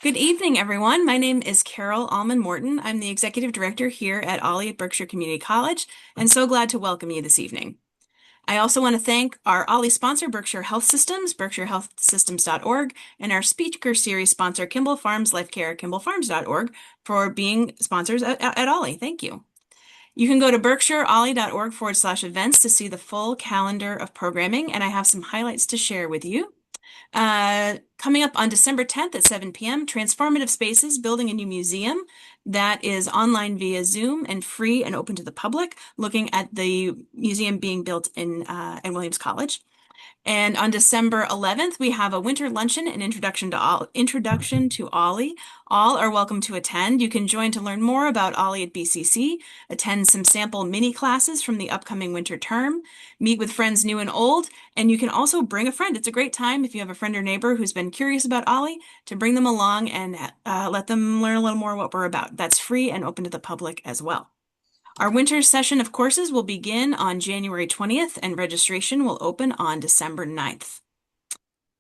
Good evening, everyone. My name is Carol Allman Morton. I'm the Executive Director here at OLLI at Berkshire Community College, and so glad to welcome you this evening. I also want to thank our OLLI sponsor, Berkshire Health Systems, berkshirehealthsystems.org, and our speaker series sponsor, Kimball Farms Life Care, kimballfarms.org, for being sponsors at OLLI. Thank you. You can go to berkshireolli.org/events to see the full calendar of programming, and I have some highlights to share with you. Coming up on December 10th at 7 p.m., Transformative Spaces, building a new museum that is online via Zoom and free and open to the public, looking at the museum being built in Williams College. And on December 11th, we have a winter luncheon and introduction to OLLI. All are welcome to attend. You can join to learn more about OLLI at BCC, attend some sample mini classes from the upcoming winter term, meet with friends new and old, and you can also bring a friend. It's a great time if you have a friend or neighbor who's been curious about OLLI to bring them along and let them learn a little more what we're about. That's free and open to the public as well. Our winter session of courses will begin on January 20th and registration will open on December 9th.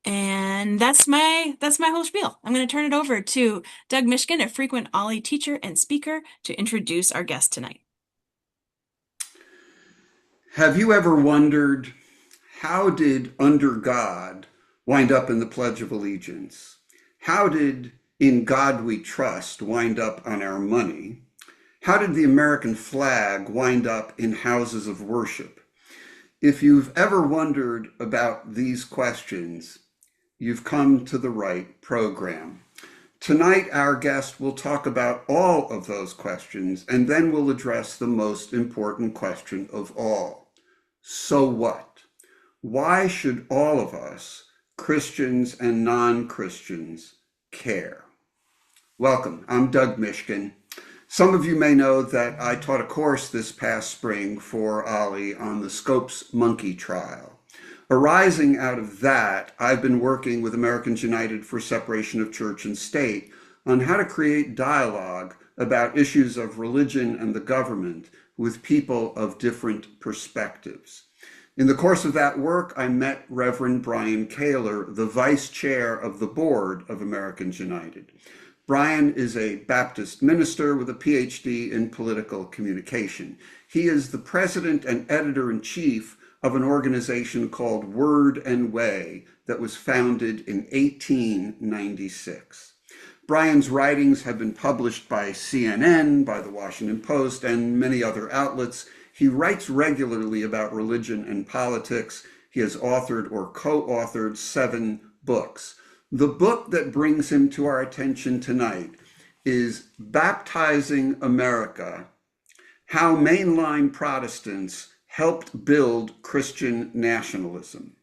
And that's my whole spiel. I'm going to turn it over to Doug Mishkin, a frequent OLLI teacher and speaker, to introduce our guest tonight. Have you ever wondered, how did "Under God" wind up in the Pledge of Allegiance? How did "In God We Trust" wind up on our money? How did the American flag wind up in houses of worship? If you've ever wondered about these questions, you've come to the right program. Tonight, our guest will talk about all of those questions, and then we'll address the most important question of all. So what? Why should all of us, Christians and non-Christians, care? Welcome, I'm Doug Mishkin. Some of you may know that I taught a course this past spring for OLLI on the Scopes monkey trial. Arising out of that, I've been working with Americans United for Separation of Church and State on how to create dialogue about issues of religion and the government with people of different perspectives. In the course of that work, I met Reverend Brian Kaylor, the vice chair of the board of Americans United. Brian is a Baptist minister with a PhD in political communication. He is the president and editor-in-chief of an organization called Word&Way that was founded in 1896. Brian's writings have been published by CNN, by the Washington Post, and many other outlets. He writes regularly about religion and politics. He has authored or co-authored 7 books. The book that brings him to our attention tonight is Baptizing America: How Mainline Protestants Helped Build Christian Nationalism.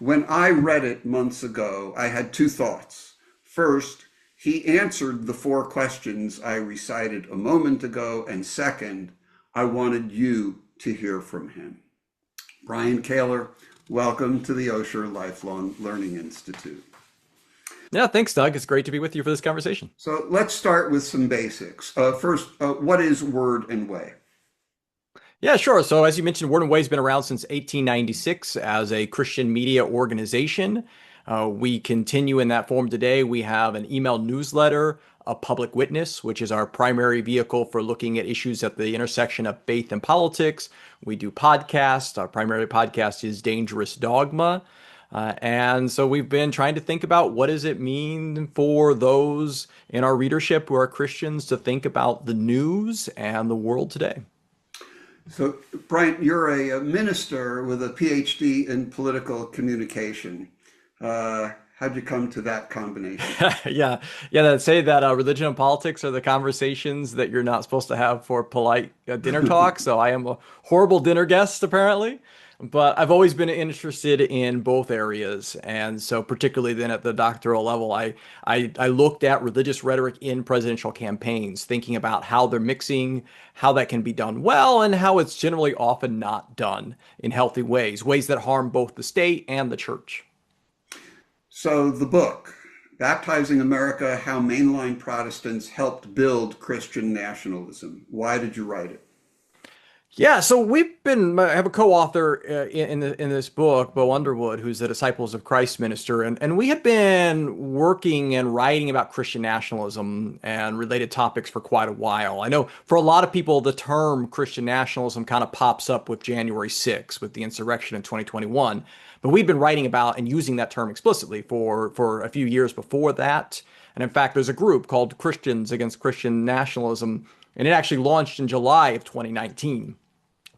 When I read it months ago, I had 2 thoughts. First, he answered the 4 questions I recited a moment ago, and second, I wanted you to hear from him. Brian Kaylor, welcome to the Osher Lifelong Learning Institute. Yeah, thanks, Doug. It's great to be with you for this conversation. So let's start with some basics. First, what is Word&Way? Yeah, sure. So as you mentioned, Word&Way has been around since 1896 as a Christian media organization. We continue in that form today. We have an email newsletter, a public witness, which is our primary vehicle for looking at issues at the intersection of faith and politics. We do podcasts. Our primary podcast is Dangerous Dogma. And so we've been trying to think about what does it mean for those in our readership who are Christians to think about the news and the world today. So, Brian, you're a minister with a PhD in political communication. How'd you come to that combination? Yeah. I'd say that religion and politics are the conversations that you're not supposed to have for polite dinner talk. So I am a horrible dinner guest, apparently. But I've always been interested in both areas. And so particularly then at the doctoral level, I looked at religious rhetoric in presidential campaigns, thinking about how they're mixing, how that can be done well, and how it's generally often not done in healthy ways that harm both the state and the church. So the book, Baptizing America: How Mainline Protestants Helped Build Christian Nationalism. Why did you write it? Yeah, so I have a co-author in this book, Bo Underwood, who's the Disciples of Christ minister, and we have been working and writing about Christian nationalism and related topics for quite a while. I know for a lot of people, the term Christian nationalism kind of pops up with January 6th, with the insurrection in 2021, but we've been writing about and using that term explicitly for a few years before that. And in fact, there's a group called Christians Against Christian Nationalism, and it actually launched in July of 2019.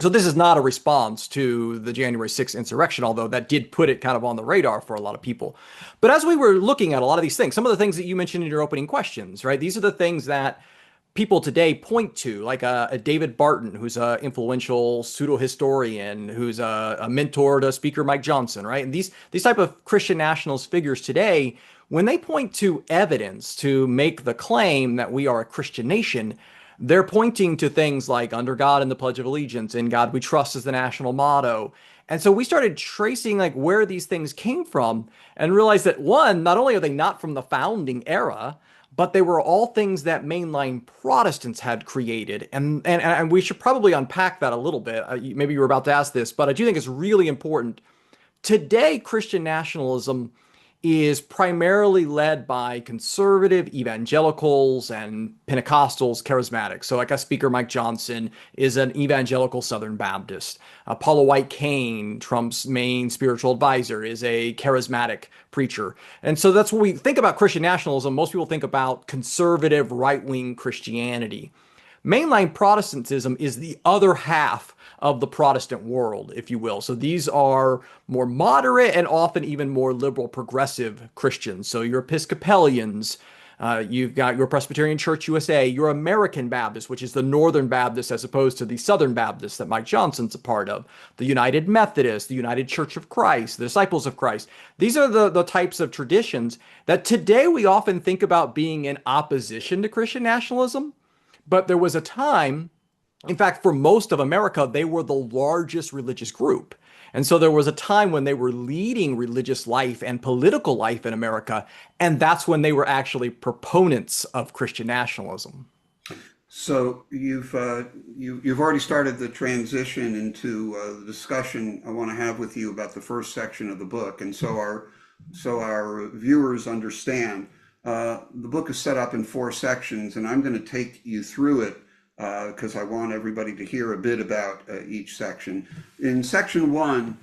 So this is not a response to the January 6th insurrection, although that did put it kind of on the radar for a lot of people. But as we were looking at a lot of these things, some of the things that you mentioned in your opening questions, right? These are the things that people today point to, like a David Barton, who's an influential pseudo historian, who's a mentor to Speaker Mike Johnson, right? And these type of Christian nationalist figures today, when they point to evidence to make the claim that we are a Christian nation, they're pointing to things like under God in the Pledge of Allegiance, in God we trust as the national motto. And so we started tracing like where these things came from and realized that one, not only are they not from the founding era, but they were all things that mainline Protestants had created. And we should probably unpack that a little bit. Maybe you were about to ask this, but I do think it's really important. Today, Christian nationalism is primarily led by conservative evangelicals and Pentecostals, charismatics. So, like a Speaker Mike Johnson is an evangelical Southern Baptist. Paula White Cain, Trump's main spiritual advisor, is a charismatic preacher. And so that's when we think about Christian nationalism. Most people think about conservative right-wing Christianity. Mainline Protestantism is the other half of the Protestant world, if you will. So these are more moderate and often even more liberal progressive Christians. So your Episcopalians, you've got your Presbyterian Church USA, your American Baptist, which is the Northern Baptist as opposed to the Southern Baptist that Mike Johnson's a part of, the United Methodist, the United Church of Christ, the Disciples of Christ. These are the types of traditions that today we often think about being in opposition to Christian nationalism. But there was a time, in fact, for most of America, they were the largest religious group. And so there was a time when they were leading religious life and political life in America, and that's when they were actually proponents of Christian nationalism. So you've already started the transition into the discussion I want to have with you about the first section of the book, and so our viewers understand. The book is set up in 4 sections, and I'm going to take you through it because I want everybody to hear a bit about each section. In section 1,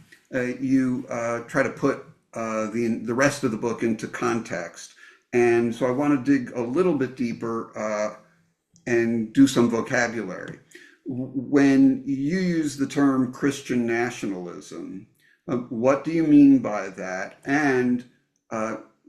you try to put the rest of the book into context, and so I want to dig a little bit deeper and do some vocabulary. When you use the term Christian nationalism, what do you mean by that? And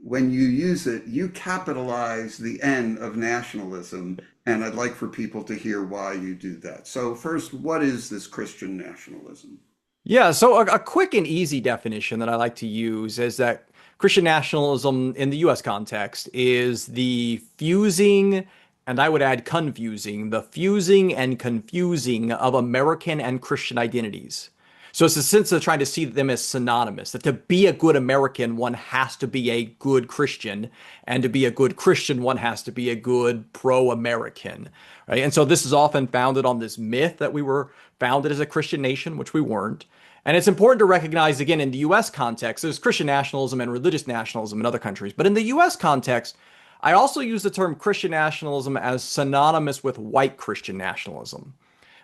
when you use it, you capitalize the N of nationalism, and I'd like for people to hear why you do that. So first, what is this Christian nationalism? Yeah, so a quick and easy definition that I like to use is that Christian nationalism in the US context is the fusing, and I would add confusing, the fusing and confusing of American and Christian identities. So it's a sense of trying to see them as synonymous, that to be a good American, one has to be a good Christian, and to be a good Christian, one has to be a good pro-American, right? And so this is often founded on this myth that we were founded as a Christian nation, which we weren't. And it's important to recognize, again, in the US context, there's Christian nationalism and religious nationalism in other countries. But in the US context, I also use the term Christian nationalism as synonymous with white Christian nationalism.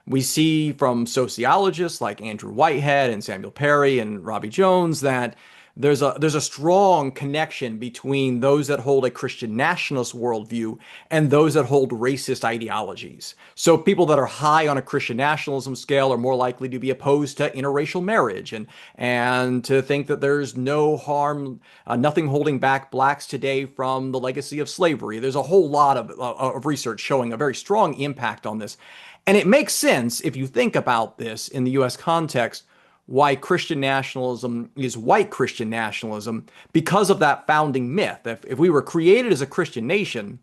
We see from sociologists like Andrew Whitehead and Samuel Perry and Robbie Jones that there's a strong connection between those that hold a Christian nationalist worldview and those that hold racist ideologies. So people that are high on a Christian nationalism scale are more likely to be opposed to interracial marriage and to think that there's no harm, nothing holding back blacks today from the legacy of slavery. There's a whole lot of research showing a very strong impact on this. And it makes sense if you think about this in the US context, why Christian nationalism is white Christian nationalism because of that founding myth. If we were created as a Christian nation,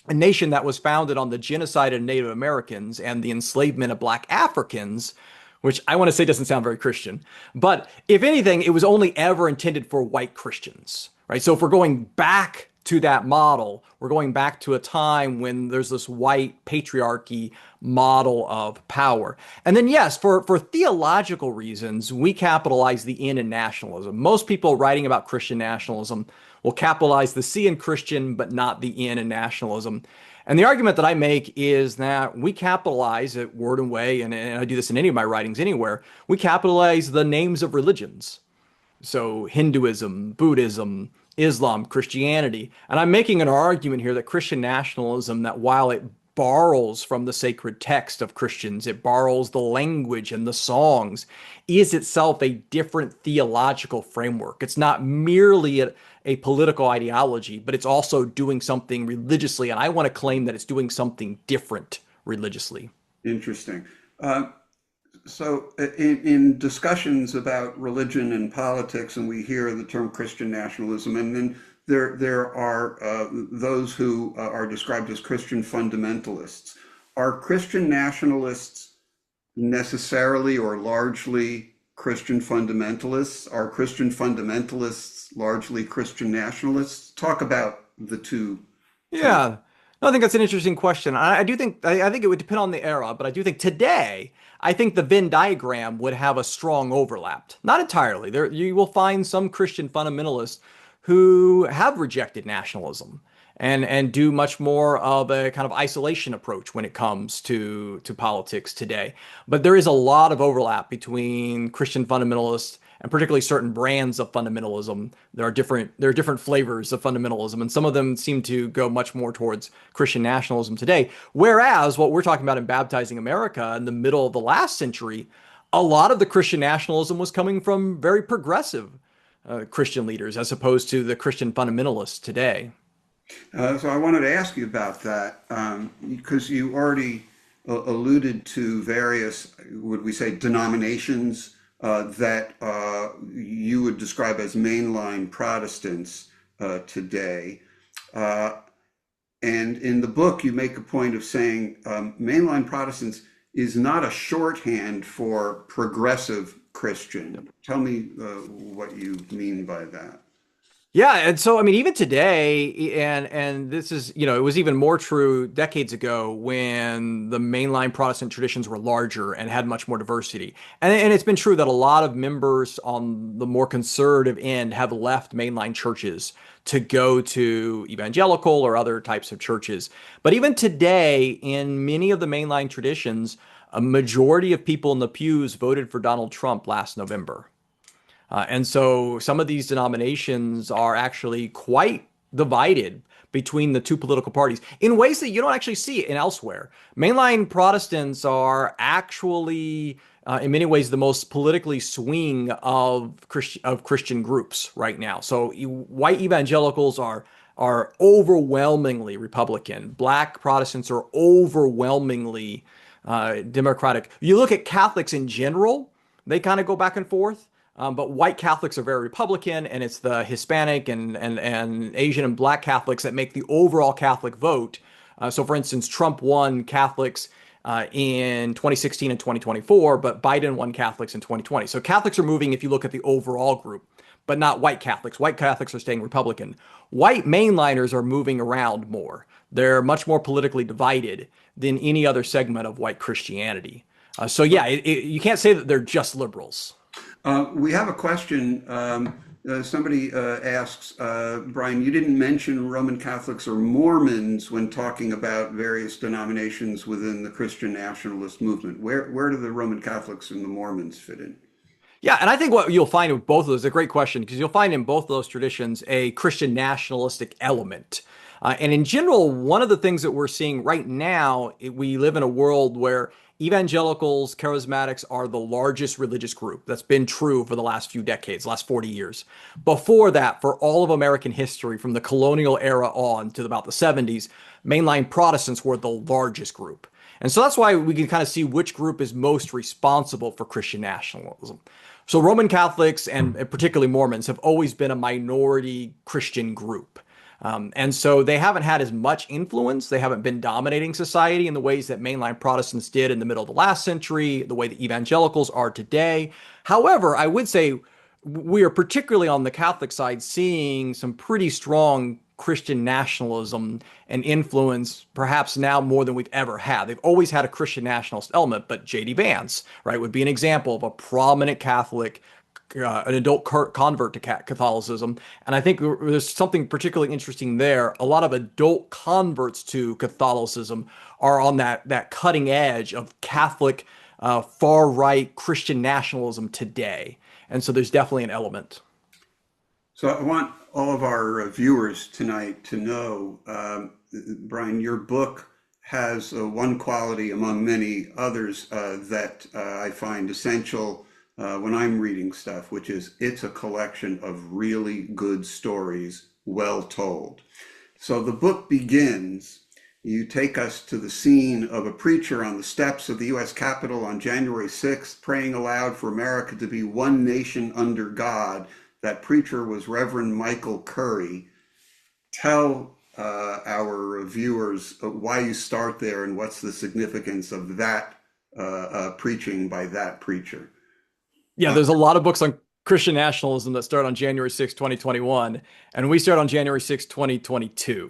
a nation that was founded on the genocide of Native Americans and the enslavement of Black Africans, which I want to say doesn't sound very Christian, but if anything, it was only ever intended for white Christians, right? So if we're going back to that model. We're going back to a time when there's this white patriarchy model of power. And then, yes, for theological reasons, we capitalize the N in nationalism. Most people writing about Christian nationalism will capitalize the C in Christian, but not the N in nationalism. And the argument that I make is that we capitalize at Word&Way, and I do this in any of my writings anywhere, we capitalize the names of religions. So Hinduism, Buddhism, Islam, Christianity. And I'm making an argument here that Christian nationalism, that while it borrows from the sacred text of Christians, it borrows the language and the songs, is itself a different theological framework. It's not merely a political ideology, but it's also doing something religiously. And I want to claim that it's doing something different religiously. Interesting. So in discussions about religion and politics, and we hear the term Christian nationalism, and then there are those who are described as Christian fundamentalists. Are Christian nationalists necessarily or largely Christian fundamentalists? Are Christian fundamentalists largely Christian nationalists? Talk about the two. Yeah. No, I think that's an interesting question. I do think I think it would depend on the era, but I do think today, I think the Venn diagram would have a strong overlap. Not entirely. There you will find some Christian fundamentalists who have rejected nationalism and do much more of a kind of isolation approach when it comes to politics today. But there is a lot of overlap between Christian fundamentalists and particularly certain brands of fundamentalism. There are different flavors of fundamentalism, and some of them seem to go much more towards Christian nationalism today. Whereas what we're talking about in Baptizing America in the middle of the last century, a lot of the Christian nationalism was coming from very progressive Christian leaders as opposed to the Christian fundamentalists today. So I wanted to ask you about that because you already alluded to various, would we say, denominations that you would describe as mainline Protestants today. And in the book, you make a point of saying mainline Protestants is not a shorthand for progressive Christian. Tell me what you mean by that. Yeah, and so I mean, even today, and this is, it was even more true decades ago when the mainline Protestant traditions were larger and had much more diversity. And it's been true that a lot of members on the more conservative end have left mainline churches to go to evangelical or other types of churches. But even today, in many of the mainline traditions, a majority of people in the pews voted for Donald Trump last November. And so some of these denominations are actually quite divided between the two political parties in ways that you don't actually see in elsewhere. Mainline Protestants are actually, in many ways, the most politically swing of Christian groups right now. So white evangelicals are overwhelmingly Republican. Black Protestants are overwhelmingly Democratic. You look at Catholics in general, they kind of go back and forth. But white Catholics are very Republican, and it's the Hispanic and Asian and Black Catholics that make the overall Catholic vote. So, for instance, Trump won Catholics in 2016 and 2024, but Biden won Catholics in 2020. So Catholics are moving if you look at the overall group, but not white Catholics. White Catholics are staying Republican. White mainliners are moving around more. They're much more politically divided than any other segment of white Christianity. So, yeah, you can't say that they're just liberals. We have a question. Somebody asks, Brian, you didn't mention Roman Catholics or Mormons when talking about various denominations within the Christian nationalist movement. Where do the Roman Catholics and the Mormons fit in? Yeah, and I think what you'll find with both of those is a great question because you'll find in both of those traditions a Christian nationalistic element. And in general, one of the things that we're seeing right now, we live in a world where evangelicals, charismatics are the largest religious group. That's been true for the last few decades, last 40 years. Before that, for all of American history, from the colonial era on to about the 70s, mainline Protestants were the largest group. And so that's why we can kind of see which group is most responsible for Christian nationalism. So Roman Catholics and particularly Mormons have always been a minority Christian group. And so they haven't had as much influence. They haven't been dominating society in the ways that mainline Protestants did in the middle of the last century, the way that evangelicals are today. However, I would say we are particularly on the Catholic side seeing some pretty strong Christian nationalism and influence, perhaps now more than we've ever had. They've always had a Christian nationalist element, but J.D. Vance, right, would be an example of a prominent Catholic, an adult convert to Catholicism. And I think there's something particularly interesting there. A lot of adult converts to Catholicism are on that cutting edge of Catholic, far right Christian nationalism today. And so there's definitely an element. So I want all of our viewers tonight to know, Brian, your book has one quality among many others that I find essential when I'm reading stuff, which is it's a collection of really good stories, well told. So the book begins, you take us to the scene of a preacher on the steps of the US Capitol on January 6th, praying aloud for America to be one nation under God. That preacher was Reverend Michael Curry. Tell our viewers why you start there and what's the significance of that preaching by that preacher. Yeah, there's a lot of books on Christian nationalism that start on January 6, 2021, and we start on January 6, 2022.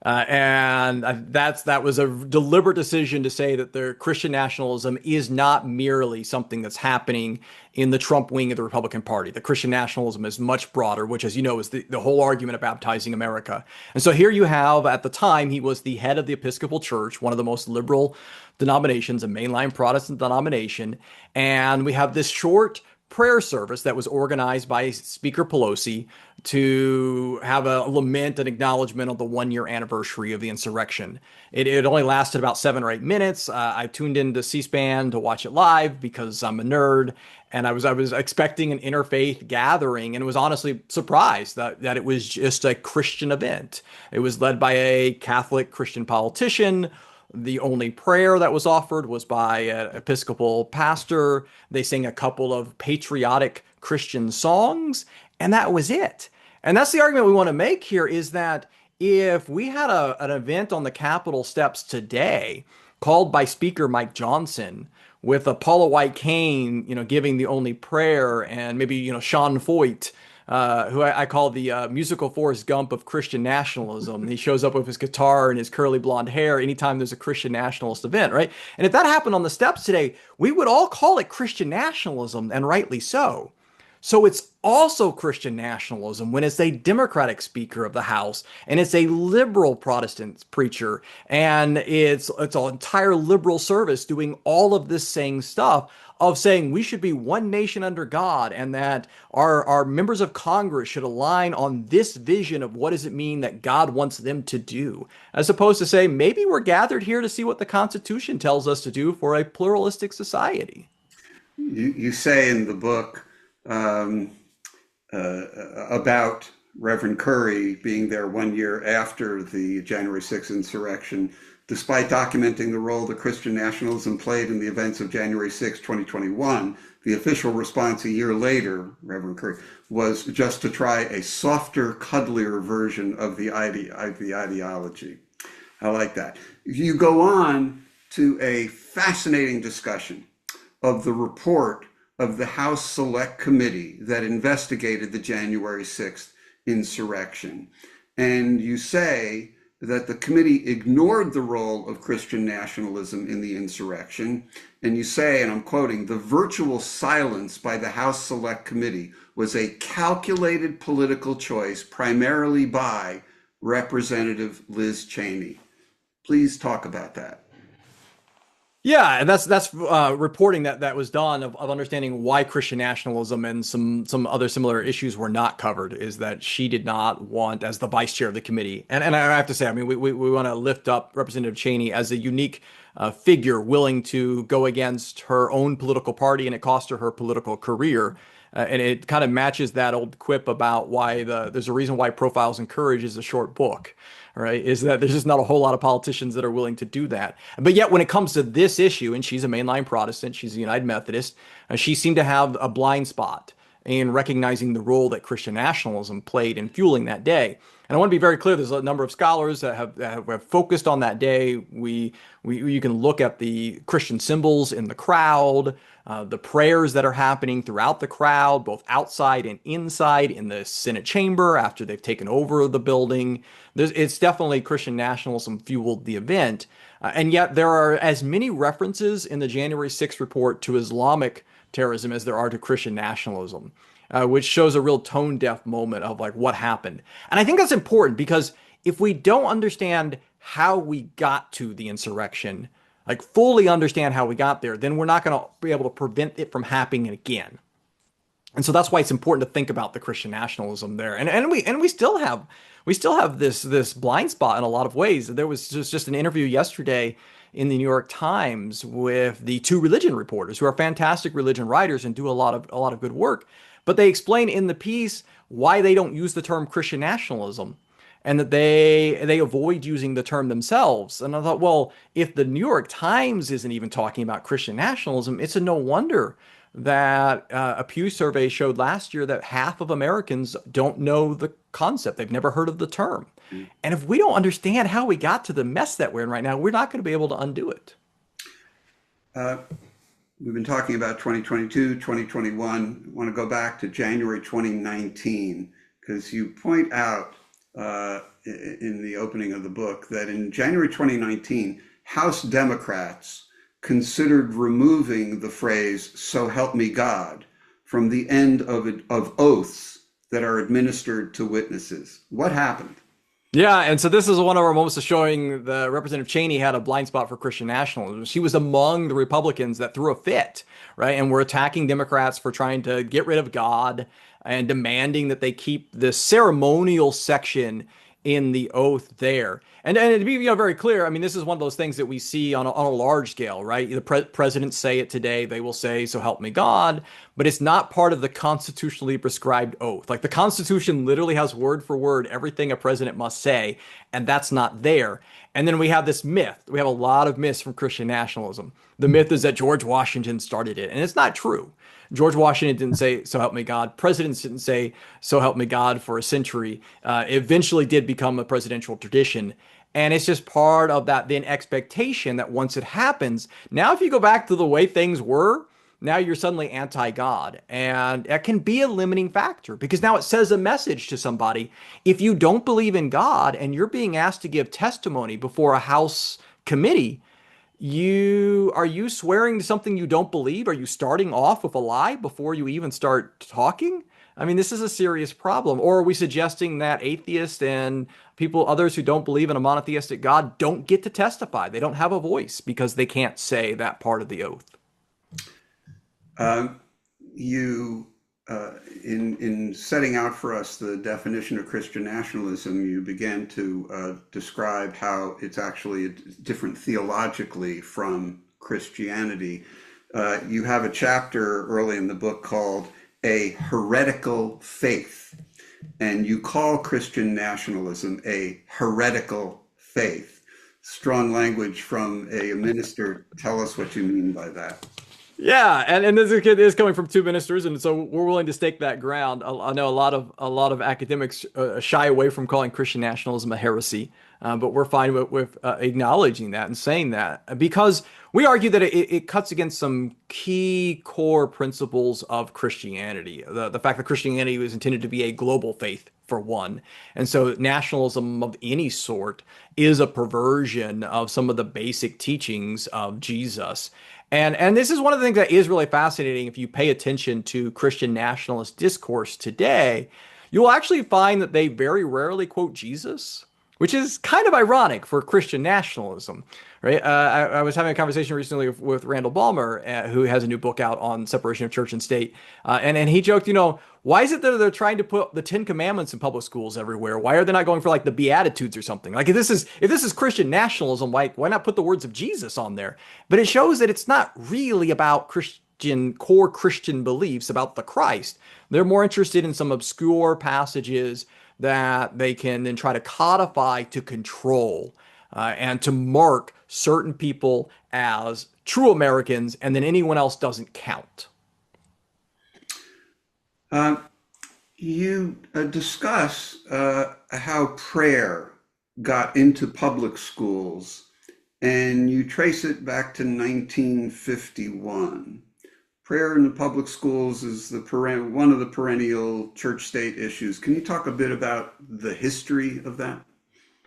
And that was a deliberate decision to say that the Christian nationalism is not merely something that's happening in the Trump wing of the Republican Party. The Christian nationalism is much broader, which, as you know, is the whole argument of baptizing America. And so here you have, at the time, he was the head of the Episcopal Church, one of the most liberal denominations, a mainline Protestant denomination. And we have this short prayer service that was organized by Speaker Pelosi to have a lament and acknowledgement of the 1 year anniversary of the insurrection. It only lasted about 7 or 8 minutes. I tuned into C-SPAN to watch it live because I'm a nerd, and I was expecting an interfaith gathering, and was honestly surprised that it was just a Christian event. It was led by a Catholic Christian politician. The only prayer that was offered was by an Episcopal pastor. They sang a couple of patriotic Christian songs, and that was it. And that's the argument we want to make here, is that if we had an event on the Capitol steps today called by Speaker Mike Johnson with a Paula White Cain, giving the only prayer, and maybe, Sean Foyt, who I call the musical Forrest Gump of Christian nationalism. He shows up with his guitar and his curly blonde hair anytime there's a Christian nationalist event, right? And if that happened on the steps today, we would all call it Christian nationalism, and rightly so. So it's also Christian nationalism when it's a Democratic Speaker of the House, and it's a liberal Protestant preacher, and it's an entire liberal service doing all of this same stuff of saying we should be one nation under God, and that our members of Congress should align on this vision of what does it mean that God wants them to do, as opposed to say maybe we're gathered here to see what the Constitution tells us to do for a pluralistic society. You say in the book about Reverend Curry being there 1 year after the January 6th insurrection, despite documenting the role that Christian nationalism played in the events of January 6, 2021, the official response a year later, Reverend Curry, was just to try a softer, cuddlier version of the ideology. I like that. You go on to a fascinating discussion of the report of the House Select Committee that investigated the January 6th insurrection. And you say that the committee ignored the role of Christian nationalism in the insurrection. And you say, and I'm quoting, the virtual silence by the House Select Committee was a calculated political choice, primarily by Representative Liz Cheney. Please talk about that. Yeah, and that's reporting that was done of understanding why Christian nationalism and some other similar issues were not covered, is that she did not want, as the vice chair of the committee, and I have to say, I mean, we want to lift up Representative Cheney as a unique figure willing to go against her own political party, and it cost her political career. And it kind of matches that old quip about why there's a reason why Profiles in Courage is a short book, right? Is that there's just not a whole lot of politicians that are willing to do that. But yet when it comes to this issue, and she's a mainline Protestant, she's a United Methodist, she seemed to have a blind spot. in recognizing the role that Christian nationalism played in fueling that day. And I want to be very clear, there's a number of scholars that have focused on that day. You can look at the Christian symbols in the crowd, the prayers that are happening throughout the crowd, both outside and inside in the Senate chamber after they've taken over the building. It's definitely Christian nationalism fueled the event. And yet there are as many references in the January 6th report to Islamic terrorism as there are to Christian nationalism, which shows a real tone deaf moment of like what happened. And I think that's important because if we don't understand how we got to the insurrection, like fully understand how we got there, then we're not going to be able to prevent it from happening again. And so that's why it's important to think about the Christian nationalism there. And we still have this blind spot in a lot of ways. There was just an interview yesterday in the New York Times with the two religion reporters who are fantastic religion writers and do a lot of good work. But they explain in the piece why they don't use the term Christian nationalism and that they avoid using the term themselves. And I thought, well, if the New York Times isn't even talking about Christian nationalism, it's a no wonder that a Pew survey showed last year that half of Americans don't know the concept. They've never heard of the term. And if we don't understand how we got to the mess that we're in right now, we're not going to be able to undo it. We've been talking about 2022, 2021. I want to go back to January 2019, because you point out in the opening of the book that in January 2019, House Democrats considered removing the phrase, "so help me God," from the end of oaths that are administered to witnesses. What happened? Yeah, and so this is one of our moments of showing the Representative Cheney had a blind spot for Christian nationalism. She was among the Republicans that threw a fit, right? And were attacking Democrats for trying to get rid of God and demanding that they keep the ceremonial section in the oath there. And to be very clear, I mean, this is one of those things that we see on a large scale, right? The presidents say it today. They will say, "So help me God," but it's not part of the constitutionally prescribed oath. Like the Constitution literally has word for word everything a president must say, and that's not there. And then we have this myth. We have a lot of myths from Christian nationalism. The myth is that George Washington started it, and it's not true. George Washington didn't say, "So help me God." Presidents didn't say, "So help me God" for a century. It eventually did become a presidential tradition. And it's just part of that then expectation that once it happens, now if you go back to the way things were, now you're suddenly anti-God. And that can be a limiting factor because now it says a message to somebody. If you don't believe in God and you're being asked to give testimony before a House committee, are you swearing to something you don't believe? Are you starting off with a lie before you even start talking? I mean, this is a serious problem. Or are we suggesting that atheists and others who don't believe in a monotheistic God don't get to testify? They don't have a voice because they can't say that part of the oath. You, in setting out for us the definition of Christian nationalism, you began to describe how it's actually different theologically from Christianity. You have a chapter early in the book called "A Heretical Faith," and you call Christian nationalism a heretical faith. Strong language from a minister. Tell us what you mean by that. Yeah, and this is coming from two ministers, and so we're willing to stake that ground. I know a lot of academics shy away from calling Christian nationalism a heresy, but we're fine with acknowledging that and saying that because we argue that it cuts against some key core principles of Christianity. The fact that Christianity was intended to be a global faith, for one, and so nationalism of any sort is a perversion of some of the basic teachings of Jesus. And this is one of the things that is really fascinating. If you pay attention to Christian nationalist discourse today, you will actually find that they very rarely quote Jesus, which is kind of ironic for Christian nationalism, right? I was having a conversation recently with Randall Balmer, who has a new book out on separation of church and state. And he joked, why is it that they're trying to put the Ten Commandments in public schools everywhere? Why are they not going for like the Beatitudes or something? Like if this is Christian nationalism, why not put the words of Jesus on there? But it shows that it's not really about core Christian beliefs about the Christ. They're more interested in some obscure passages that they can then try to codify to control and to mark certain people as true Americans, and then anyone else doesn't count. Uh, you discuss how prayer got into public schools, and you trace it back to 1951. Prayer in the public schools is one of the perennial church-state issues. Can you talk a bit about the history of that?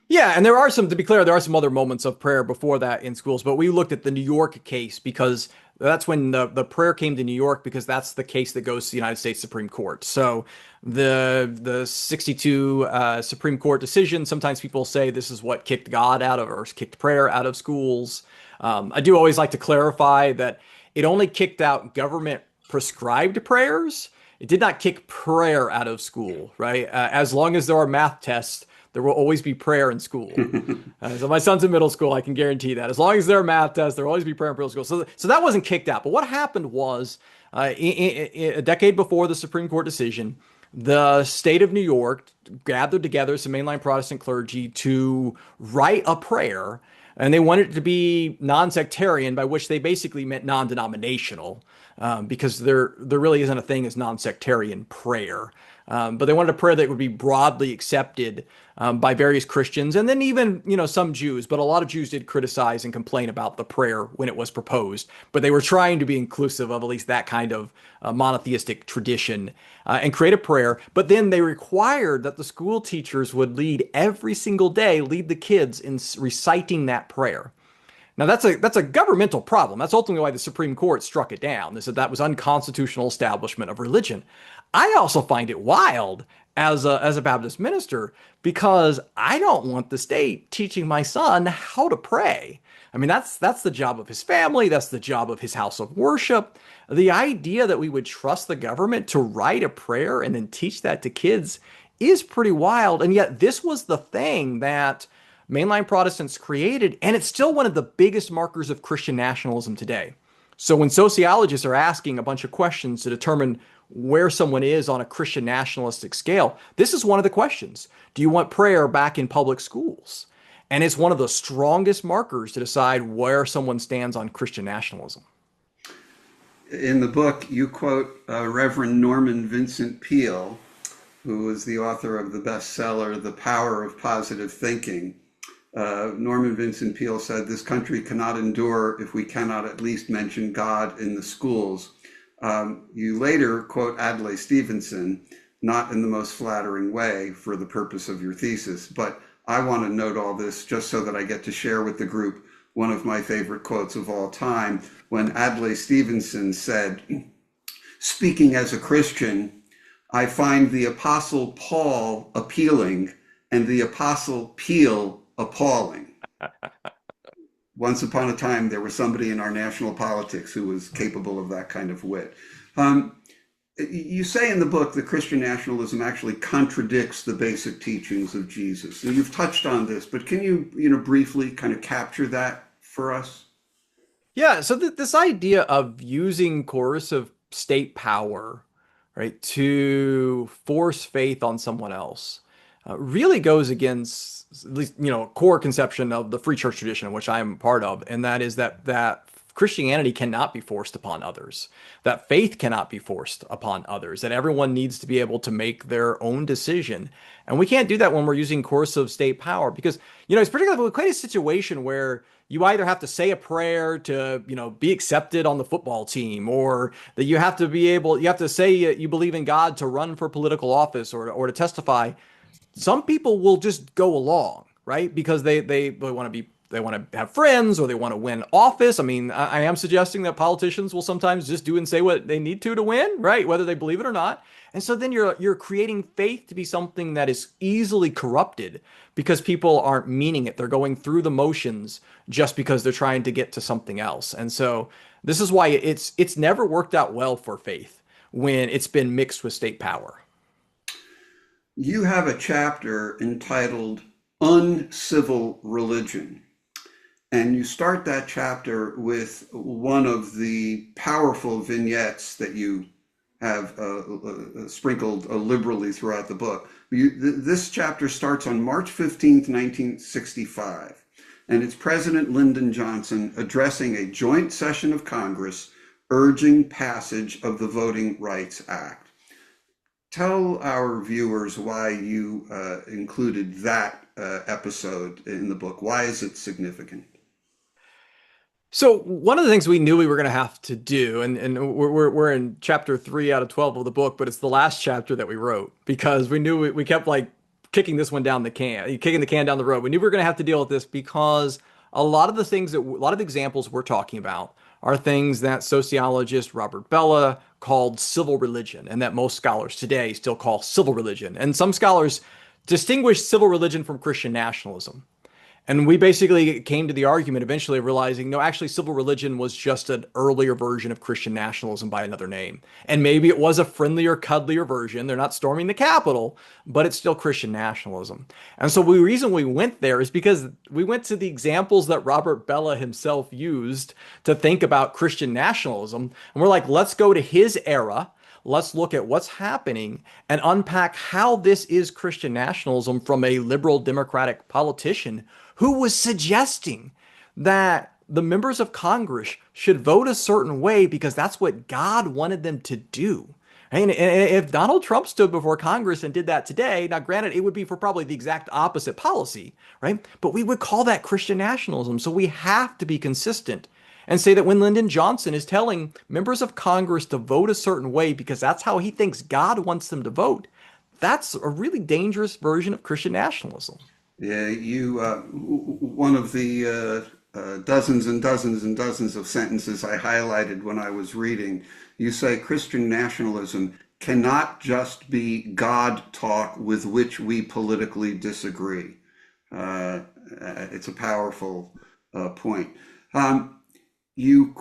Yeah, and there are some, to be clear, there are some other moments of prayer before that in schools, but we looked at the New York case because that's when the prayer came to New York because that's the case that goes to the United States Supreme Court. So the 62 Supreme Court decision, sometimes people say this is what kicked God out of, or kicked prayer out of schools. I do always like to clarify that it only kicked out government prescribed prayers. It did not kick prayer out of school, right? As long as there are math tests, there will always be prayer in school. So my son's in middle school. I can guarantee that. As long as there are math tests, there will always be prayer in middle school. So that wasn't kicked out. But what happened was a decade before the Supreme Court decision, the state of New York gathered together some mainline Protestant clergy to write a prayer. And they wanted it to be non-sectarian, by which they basically meant non-denominational, because there really isn't a thing as non-sectarian prayer. But they wanted a prayer that would be broadly accepted by various Christians, and then even some Jews. But a lot of Jews did criticize and complain about the prayer when it was proposed. But they were trying to be inclusive of at least that kind of monotheistic tradition and create a prayer. But then they required that the school teachers would lead every single day, lead the kids in reciting that prayer. Now that's a governmental problem. That's ultimately why the Supreme Court struck it down. They said that was unconstitutional establishment of religion. I also find it wild as a Baptist minister because I don't want the state teaching my son how to pray. I mean, that's the job of his family. That's the job of his house of worship. The idea that we would trust the government to write a prayer and then teach that to kids is pretty wild. And yet this was the thing that mainline Protestants created, and it's still one of the biggest markers of Christian nationalism today. So when sociologists are asking a bunch of questions to determine where someone is on a Christian nationalistic scale, this is one of the questions. Do you want prayer back in public schools? And it's one of the strongest markers to decide where someone stands on Christian nationalism. In the book, you quote Reverend Norman Vincent Peale, who was the author of the bestseller, The Power of Positive Thinking. Norman Vincent Peale said, "This country cannot endure if we cannot at least mention God in the schools." You later quote Adlai Stevenson, not in the most flattering way for the purpose of your thesis, but I want to note all this just so that I get to share with the group one of my favorite quotes of all time, when Adlai Stevenson said, "Speaking as a Christian, I find the Apostle Paul appealing and the Apostle Peale appalling." Once upon a time, there was somebody in our national politics who was capable of that kind of wit. You say in the book that Christian nationalism actually contradicts the basic teachings of Jesus. Now, you've touched on this, but can you, briefly kind of capture that for us? Yeah, so this idea of using coercive state power, right, to force faith on someone else really goes against at least core conception of the free church tradition, which I am part of, and that is that Christianity cannot be forced upon others, that faith cannot be forced upon others, that everyone needs to be able to make their own decision. And we can't do that when we're using coercive state power because, it's particularly quite a situation where you either have to say a prayer to, be accepted on the football team, or that you have to say you believe in God to run for political office or to testify. Some people will just go along, right? Because they want to have friends or they want to win office. I mean, I am suggesting that politicians will sometimes just do and say what they need to win, right? Whether they believe it or not. And so then you're creating faith to be something that is easily corrupted because people aren't meaning it. They're going through the motions just because they're trying to get to something else. And so this is why it's never worked out well for faith when it's been mixed with state power. You have a chapter entitled Uncivil Religion. And you start that chapter with one of the powerful vignettes that you have sprinkled liberally throughout the book. This chapter starts on March 15th, 1965, and it's President Lyndon Johnson addressing a joint session of Congress urging passage of the Voting Rights Act. Tell our viewers why you included that episode in the book. Why is it significant? So one of the things we knew we were going to have to do, and we're in chapter 3 out of 12 of the book, but it's the last chapter that we wrote because we knew we kept like kicking this one down the can, kicking the can down the road. We knew we were going to have to deal with this because a lot of the things a lot of the examples we're talking about are things that sociologist Robert Bellah called civil religion, and that most scholars today still call civil religion. And some scholars distinguish civil religion from Christian nationalism. And we basically came to the argument eventually of realizing, no, actually, civil religion was just an earlier version of Christian nationalism by another name. And maybe it was a friendlier, cuddlier version. They're not storming the Capitol, but it's still Christian nationalism. And so the reason we went there is because we went to the examples that Robert Bellah himself used to think about Christian nationalism. And we're like, let's go to his era. Let's look at what's happening and unpack how this is Christian nationalism from a liberal democratic politician who was suggesting that the members of Congress should vote a certain way because that's what God wanted them to do. And if Donald Trump stood before Congress and did that today, now granted, it would be for probably the exact opposite policy, right? But we would call that Christian nationalism. So we have to be consistent and say that when Lyndon Johnson is telling members of Congress to vote a certain way because that's how he thinks God wants them to vote, that's a really dangerous version of Christian nationalism. Yeah, one of the dozens and dozens and dozens of sentences I highlighted when I was reading, you say Christian nationalism cannot just be God talk with which we politically disagree. It's a powerful point. You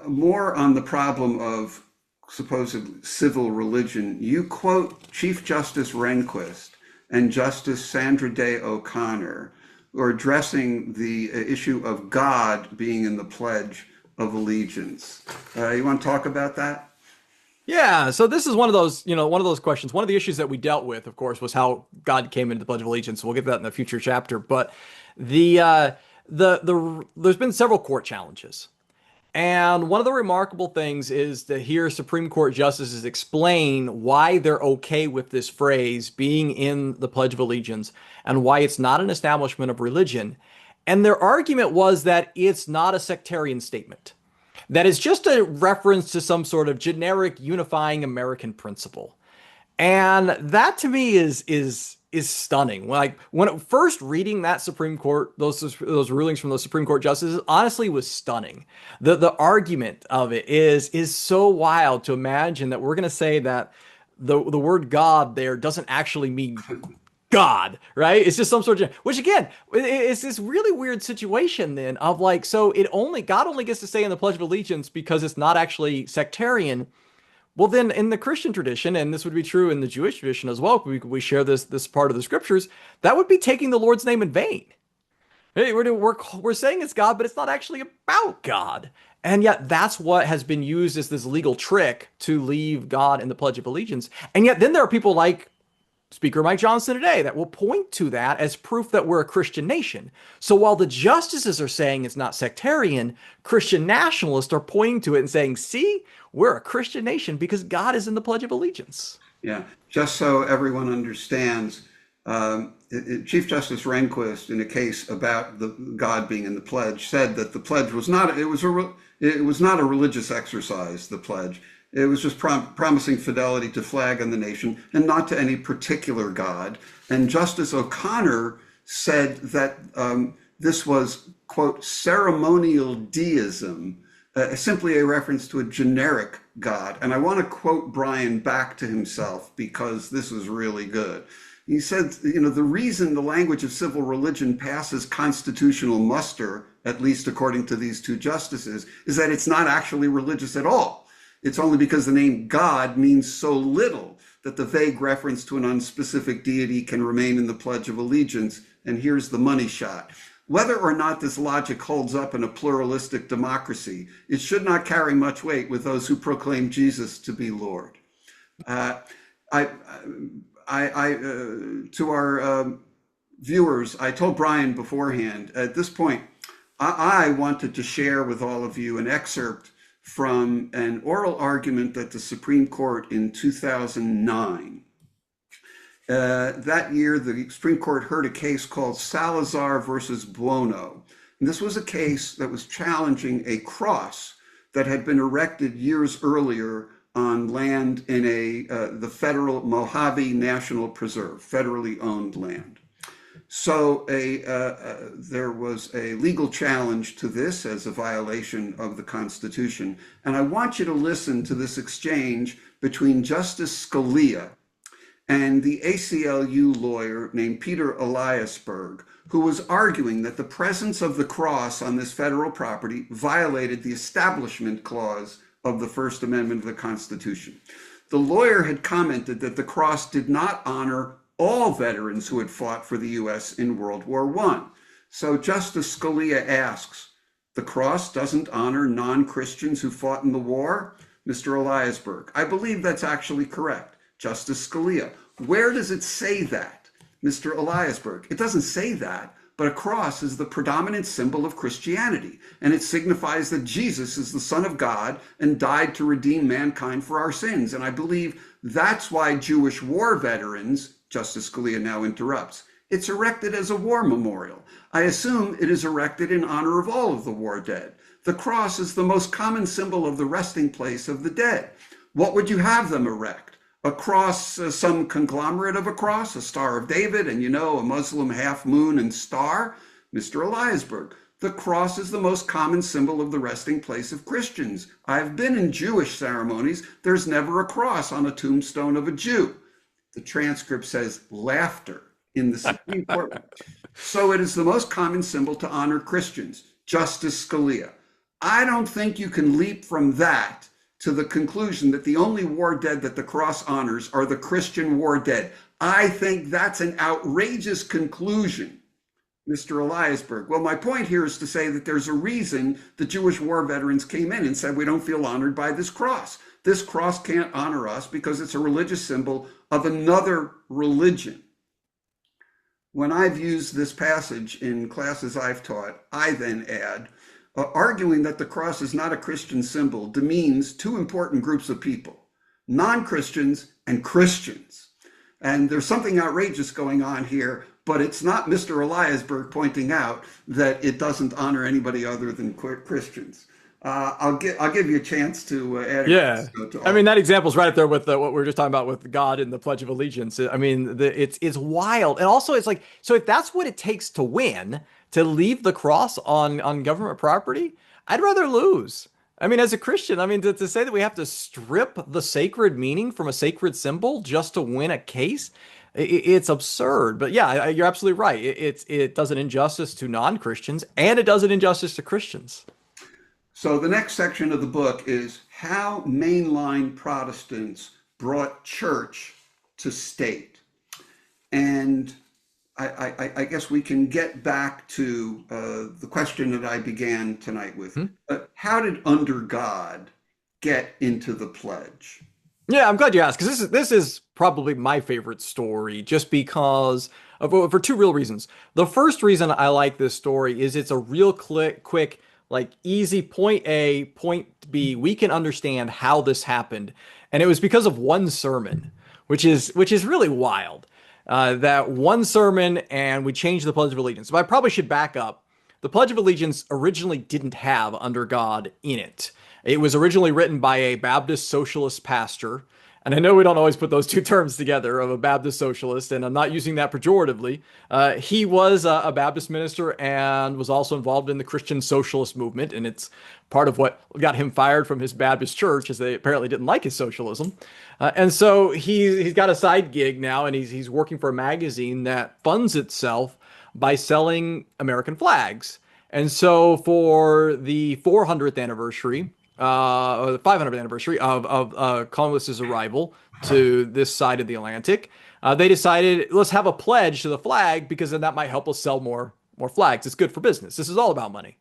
more on the problem of supposed civil religion. You quote Chief Justice Rehnquist and Justice Sandra Day O'Connor, who are addressing the issue of God being in the Pledge of Allegiance. You want to talk about that? Yeah, so this is one of those, one of those questions. One of the issues that we dealt with, of course, was how God came into the Pledge of Allegiance. We'll get to that in a future chapter. But there's been several court challenges. And one of the remarkable things is to hear Supreme Court justices explain why they're okay with this phrase being in the Pledge of Allegiance and why it's not an establishment of religion. And their argument was that it's not a sectarian statement, that it's just a reference to some sort of generic unifying American principle. And that to me is stunning. Like when first reading that Supreme Court, those rulings from those Supreme Court justices, honestly was stunning. The argument of it is so wild to imagine that we're going to say that the word God there doesn't actually mean God, right? It's just some sort of, which again, it's this really weird situation then of like, so God only gets to say in the Pledge of Allegiance because it's not actually sectarian. Well, then in the Christian tradition, and this would be true in the Jewish tradition as well, we share this part of the scriptures, that would be taking the Lord's name in vain. We're saying it's God, but it's not actually about God. And yet that's what has been used as this legal trick to leave God in the Pledge of Allegiance. And yet then there are people like Speaker Mike Johnson today that will point to that as proof that we're a Christian nation. So while the justices are saying it's not sectarian, Christian nationalists are pointing to it and saying, see, we're a Christian nation because God is in the Pledge of Allegiance. Yeah, just so everyone understands, Chief Justice Rehnquist, in a case about the God being in the pledge, said that the pledge was not it was not a religious exercise. The pledge. It was just promising fidelity to flag and the nation and not to any particular God. And Justice O'Connor said that this was, quote, ceremonial deism, simply a reference to a generic God. And I want to quote Brian back to himself because this was really good. He said, the reason the language of civil religion passes constitutional muster, at least according to these two justices, is that it's not actually religious at all. It's only because the name God means so little that the vague reference to an unspecific deity can remain in the Pledge of Allegiance. And here's the money shot. Whether or not this logic holds up in a pluralistic democracy, it should not carry much weight with those who proclaim Jesus to be Lord. To our viewers, I told Brian beforehand, at this point, I wanted to share with all of you an excerpt from an oral argument that the Supreme Court in 2009 That year, the Supreme Court heard a case called Salazar versus Buono. And this was a case that was challenging a cross that had been erected years earlier on land in the federal Mojave National Preserve, federally owned land. So there was a legal challenge to this as a violation of the Constitution. And I want you to listen to this exchange between Justice Scalia and the ACLU lawyer named Peter Eliasberg, who was arguing that the presence of the cross on this federal property violated the Establishment Clause of the First Amendment of the Constitution. The lawyer had commented that the cross did not honor all veterans who had fought for the U.S. in World War I. So Justice Scalia asks, the cross doesn't honor non-Christians who fought in the war? Mr. Eliasberg, I believe that's actually correct. Justice Scalia, where does it say that? Mr. Eliasberg, it doesn't say that, but a cross is the predominant symbol of Christianity, and it signifies that Jesus is the Son of God and died to redeem mankind for our sins. And I believe that's why Jewish war veterans, Justice Scalia now interrupts, it's erected as a war memorial. I assume it is erected in honor of all of the war dead. The cross is the most common symbol of the resting place of the dead. What would you have them erect? A cross, some conglomerate of a cross, a Star of David, and a Muslim half moon and star? Mr. Eliasberg, the cross is the most common symbol of the resting place of Christians. I've been in Jewish ceremonies. There's never a cross on a tombstone of a Jew. The transcript says laughter in the Supreme Court. So it is the most common symbol to honor Christians. Justice Scalia, I don't think you can leap from that to the conclusion that the only war dead that the cross honors are the Christian war dead. I think that's an outrageous conclusion, Mr. Eliasberg. Well, my point here is to say that there's a reason the Jewish war veterans came in and said, we don't feel honored by this cross. This cross can't honor us because it's a religious symbol of another religion. When I've used this passage in classes I've taught, I then add, arguing that the cross is not a Christian symbol demeans two important groups of people, non-Christians and Christians. And there's something outrageous going on here, but it's not Mr. Eliasberg pointing out that it doesn't honor anybody other than Christians. I'll give you a chance to add. Yeah, I mean that example's right up there with what we were just talking about with God and the Pledge of Allegiance. I mean, it's wild, and also it's like, so if that's what it takes to win, to leave the cross on government property, I'd rather lose. I mean, as a Christian, I mean, to say that we have to strip the sacred meaning from a sacred symbol just to win a case, it's absurd. But yeah, you're absolutely right. It does an injustice to non-Christians, and it does an injustice to Christians. So the next section of the book is how mainline Protestants brought church to state. And I guess we can get back to the question that I began tonight with. How did under God get into the pledge? Yeah, I'm glad you asked, because this is probably my favorite story, just because for two real reasons. The first reason I like this story is it's a real quick, like easy point A, point B. We can understand how this happened, and it was because of one sermon, which is really wild. That one sermon, and we changed the Pledge of Allegiance. But I probably should back up. The Pledge of Allegiance originally didn't have under God in it. It was originally written by a Baptist socialist pastor. And I know we don't always put those two terms together, of a Baptist socialist, and I'm not using that pejoratively. He was a Baptist minister and was also involved in the Christian socialist movement, and it's part of what got him fired from his Baptist church, as they apparently didn't like his socialism. And so he's got a side gig now, and he's working for a magazine that funds itself by selling American flags. And so for the 400th anniversary, or the 500th anniversary of Columbus's arrival to this side of the Atlantic, they decided, let's have a pledge to the flag, because then that might help us sell more flags. It's good for business. This is all about money.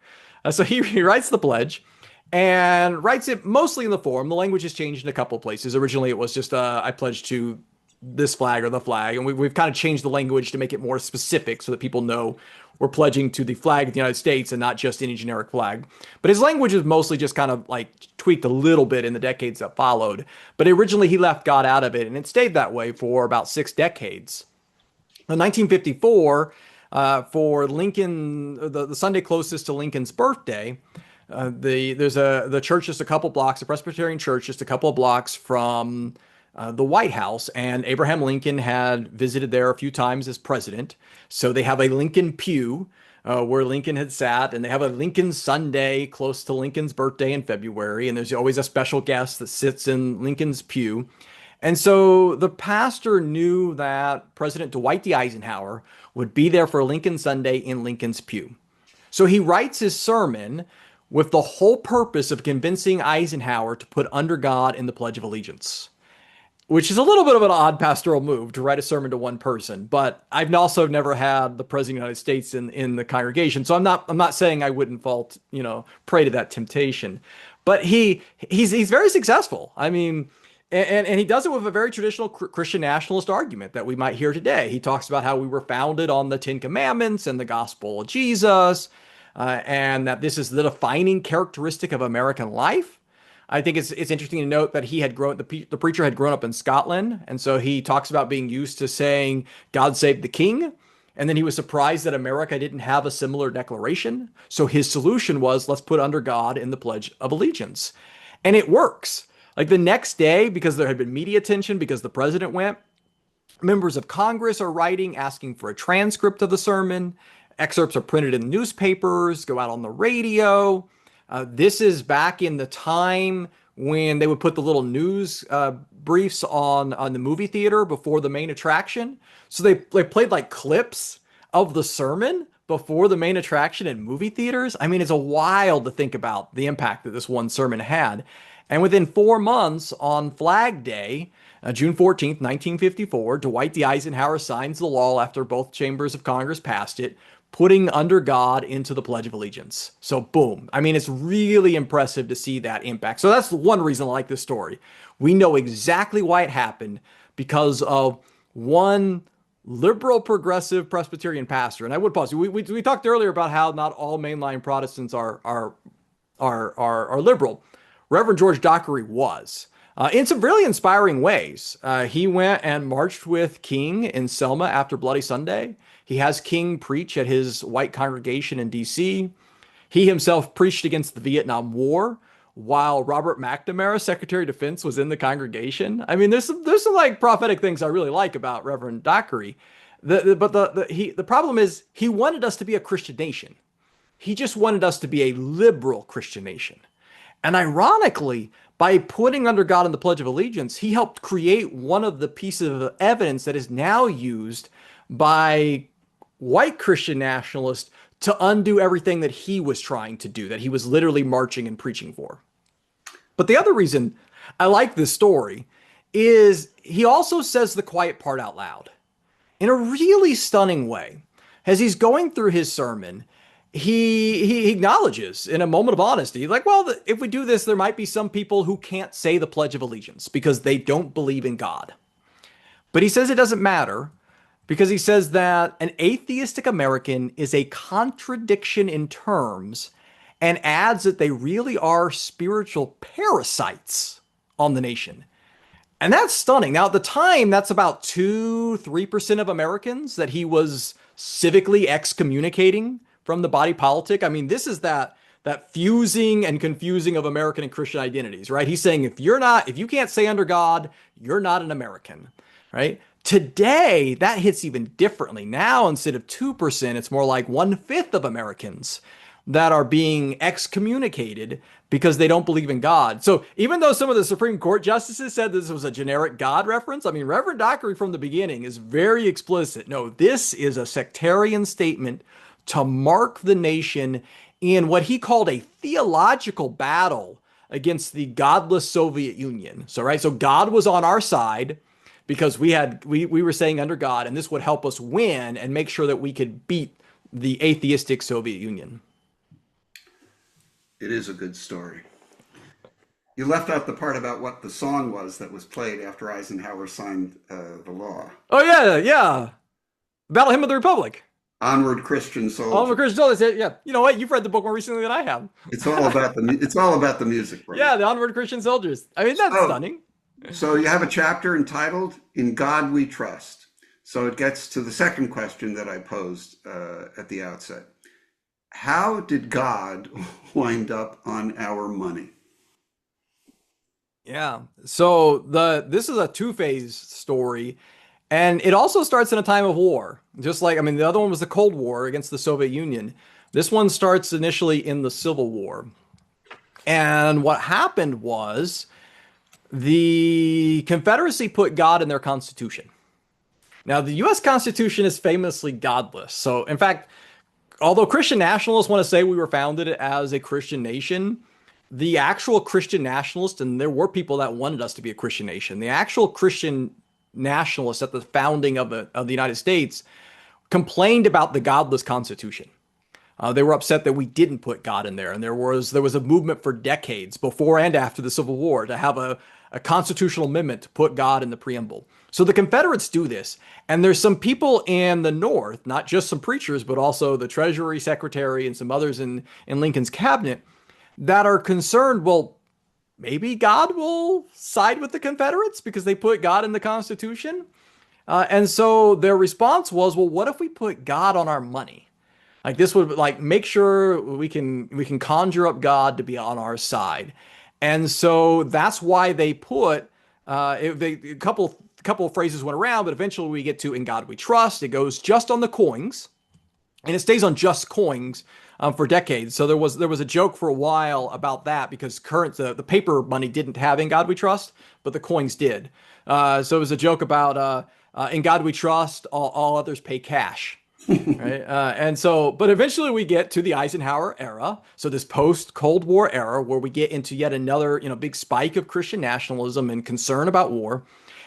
So he writes the pledge and writes it mostly in the form. The language has changed in a couple of places. Originally, it was just, I pledge to this flag or the flag. And we've kind of changed the language to make it more specific so that people know we're pledging to the flag of the United States and not just any generic flag. But his language is mostly just kind of like tweaked a little bit in the decades that followed. But originally he left God out of it, and it stayed that way for about 6 decades. In 1954, for Lincoln, the Sunday closest to Lincoln's birthday, the church just a couple blocks, the Presbyterian church just a couple of blocks from the White House, and Abraham Lincoln had visited there a few times as president. So they have a Lincoln pew where Lincoln had sat, and they have a Lincoln Sunday close to Lincoln's birthday in February, and there's always a special guest that sits in Lincoln's pew. And so the pastor knew that President Dwight D. Eisenhower would be there for Lincoln Sunday in Lincoln's pew. So he writes his sermon with the whole purpose of convincing Eisenhower to put under God in the Pledge of Allegiance, which is a little bit of an odd pastoral move to write a sermon to one person. But I've also never had the President of the United States in the congregation, so I'm not saying I wouldn't fall, prey to that temptation. But he's very successful. I mean, and he does it with a very traditional Christian nationalist argument that we might hear today. He talks about how we were founded on the Ten Commandments and the gospel of Jesus, and that this is the defining characteristic of American life. I think it's interesting to note that the preacher had grown up in Scotland, and so he talks about being used to saying "God save the King," and then he was surprised that America didn't have a similar declaration. So his solution was, let's put under God in the Pledge of Allegiance, and it works. Like the next day, because there had been media attention, because the president went, members of Congress are writing, asking for a transcript of the sermon. Excerpts are printed in newspapers, go out on the radio. This is back in the time when they would put the little news briefs on the movie theater before the main attraction. So they played like clips of the sermon before the main attraction in movie theaters. I mean, it's a wild to think about the impact that this one sermon had. And within 4 months, on Flag Day, June 14th, 1954, Dwight D. Eisenhower signs the law after both chambers of Congress passed it, putting under God into the Pledge of Allegiance. So boom. I mean, it's really impressive to see that impact. So that's one reason I like this story. We know exactly why it happened, because of one liberal progressive Presbyterian pastor. And I would pause. We talked earlier about how not all mainline Protestants are liberal. Reverend George Dockery was. In some really inspiring ways. He went and marched with King in Selma after Bloody Sunday. He has King preach at his white congregation in D.C. He himself preached against the Vietnam War while Robert McNamara, Secretary of Defense, was in the congregation. I mean, there's some like prophetic things I really like about Reverend Dockery. The problem is he wanted us to be a Christian nation. He just wanted us to be a liberal Christian nation. And ironically, by putting under God in the Pledge of Allegiance, he helped create one of the pieces of evidence that is now used by white Christian nationalists to undo everything that he was trying to do, that he was literally marching and preaching for. But the other reason I like this story is he also says the quiet part out loud in a really stunning way. As he's going through his sermon, he acknowledges in a moment of honesty, like, well, if we do this, there might be some people who can't say the Pledge of Allegiance because they don't believe in God. But he says it doesn't matter, because he says that an atheistic American is a contradiction in terms, and adds that they really are spiritual parasites on the nation. And that's stunning. Now, at the time, that's about 2-3% of Americans that he was civically excommunicating from the body politic. I mean, this is that fusing and confusing of American and Christian identities, right? He's saying if you can't say under God, you're not an American, right? Today, that hits even differently. Now, instead of 2%, it's more like 1/5 of Americans that are being excommunicated because they don't believe in God. So even though some of the Supreme Court justices said this was a generic God reference, I mean, Reverend Dockery from the beginning is very explicit. No, this is a sectarian statement to mark the nation in what he called a theological battle against the godless Soviet Union. So God was on our side because we were saying under God, and this would help us win and make sure that we could beat the atheistic Soviet Union. It is a good story. You left out the part about what the song was that was played after Eisenhower signed the law. Oh yeah, yeah. Battle Hymn of the Republic. Onward, Christian Oliver soldier. Chris Jones said, yeah. You know what? You've read the book more recently than I have. It's all about the music, Brian. Yeah, the Onward Christian Soldiers. I mean, that's So, stunning. so you have a chapter entitled "In God We Trust." So it gets to the second question that I posed at the outset. How did God wind up on our money? Yeah. So this is a two-phase story, and it also starts in a time of war. Just like, I mean, the other one was the Cold War against the Soviet Union. This one starts initially in the Civil War. And what happened was the Confederacy put God in their Constitution. Now, the US Constitution is famously godless. So, in fact, although Christian nationalists want to say we were founded as a Christian nation, the actual Christian nationalists, and there were people that wanted us to be a Christian nation, the actual Christian nationalists at the founding of the United States complained about the godless Constitution. They were upset that we didn't put God in there, and there was a movement for decades before and after the Civil War to have a constitutional amendment to put God in the preamble. So the Confederates do this, and there's some people in the North, not just some preachers, but also the Treasury Secretary and some others in Lincoln's cabinet, that are concerned. Well, maybe God will side with the Confederates because they put God in the Constitution. And so their response was, well, what if we put God on our money? Like this would like make sure we can conjure up God to be on our side. And so that's why they put a couple of phrases went around, but eventually we get to "In God We Trust." It goes just on the coins, and it stays on just coins for decades. So there was a joke for a while about that because the paper money didn't have "In God We Trust," but the coins did. So it was a joke about "In God We Trust, all others pay cash." Right. But eventually we get to the Eisenhower era. So this post Cold War era where we get into yet another, big spike of Christian nationalism and concern about war.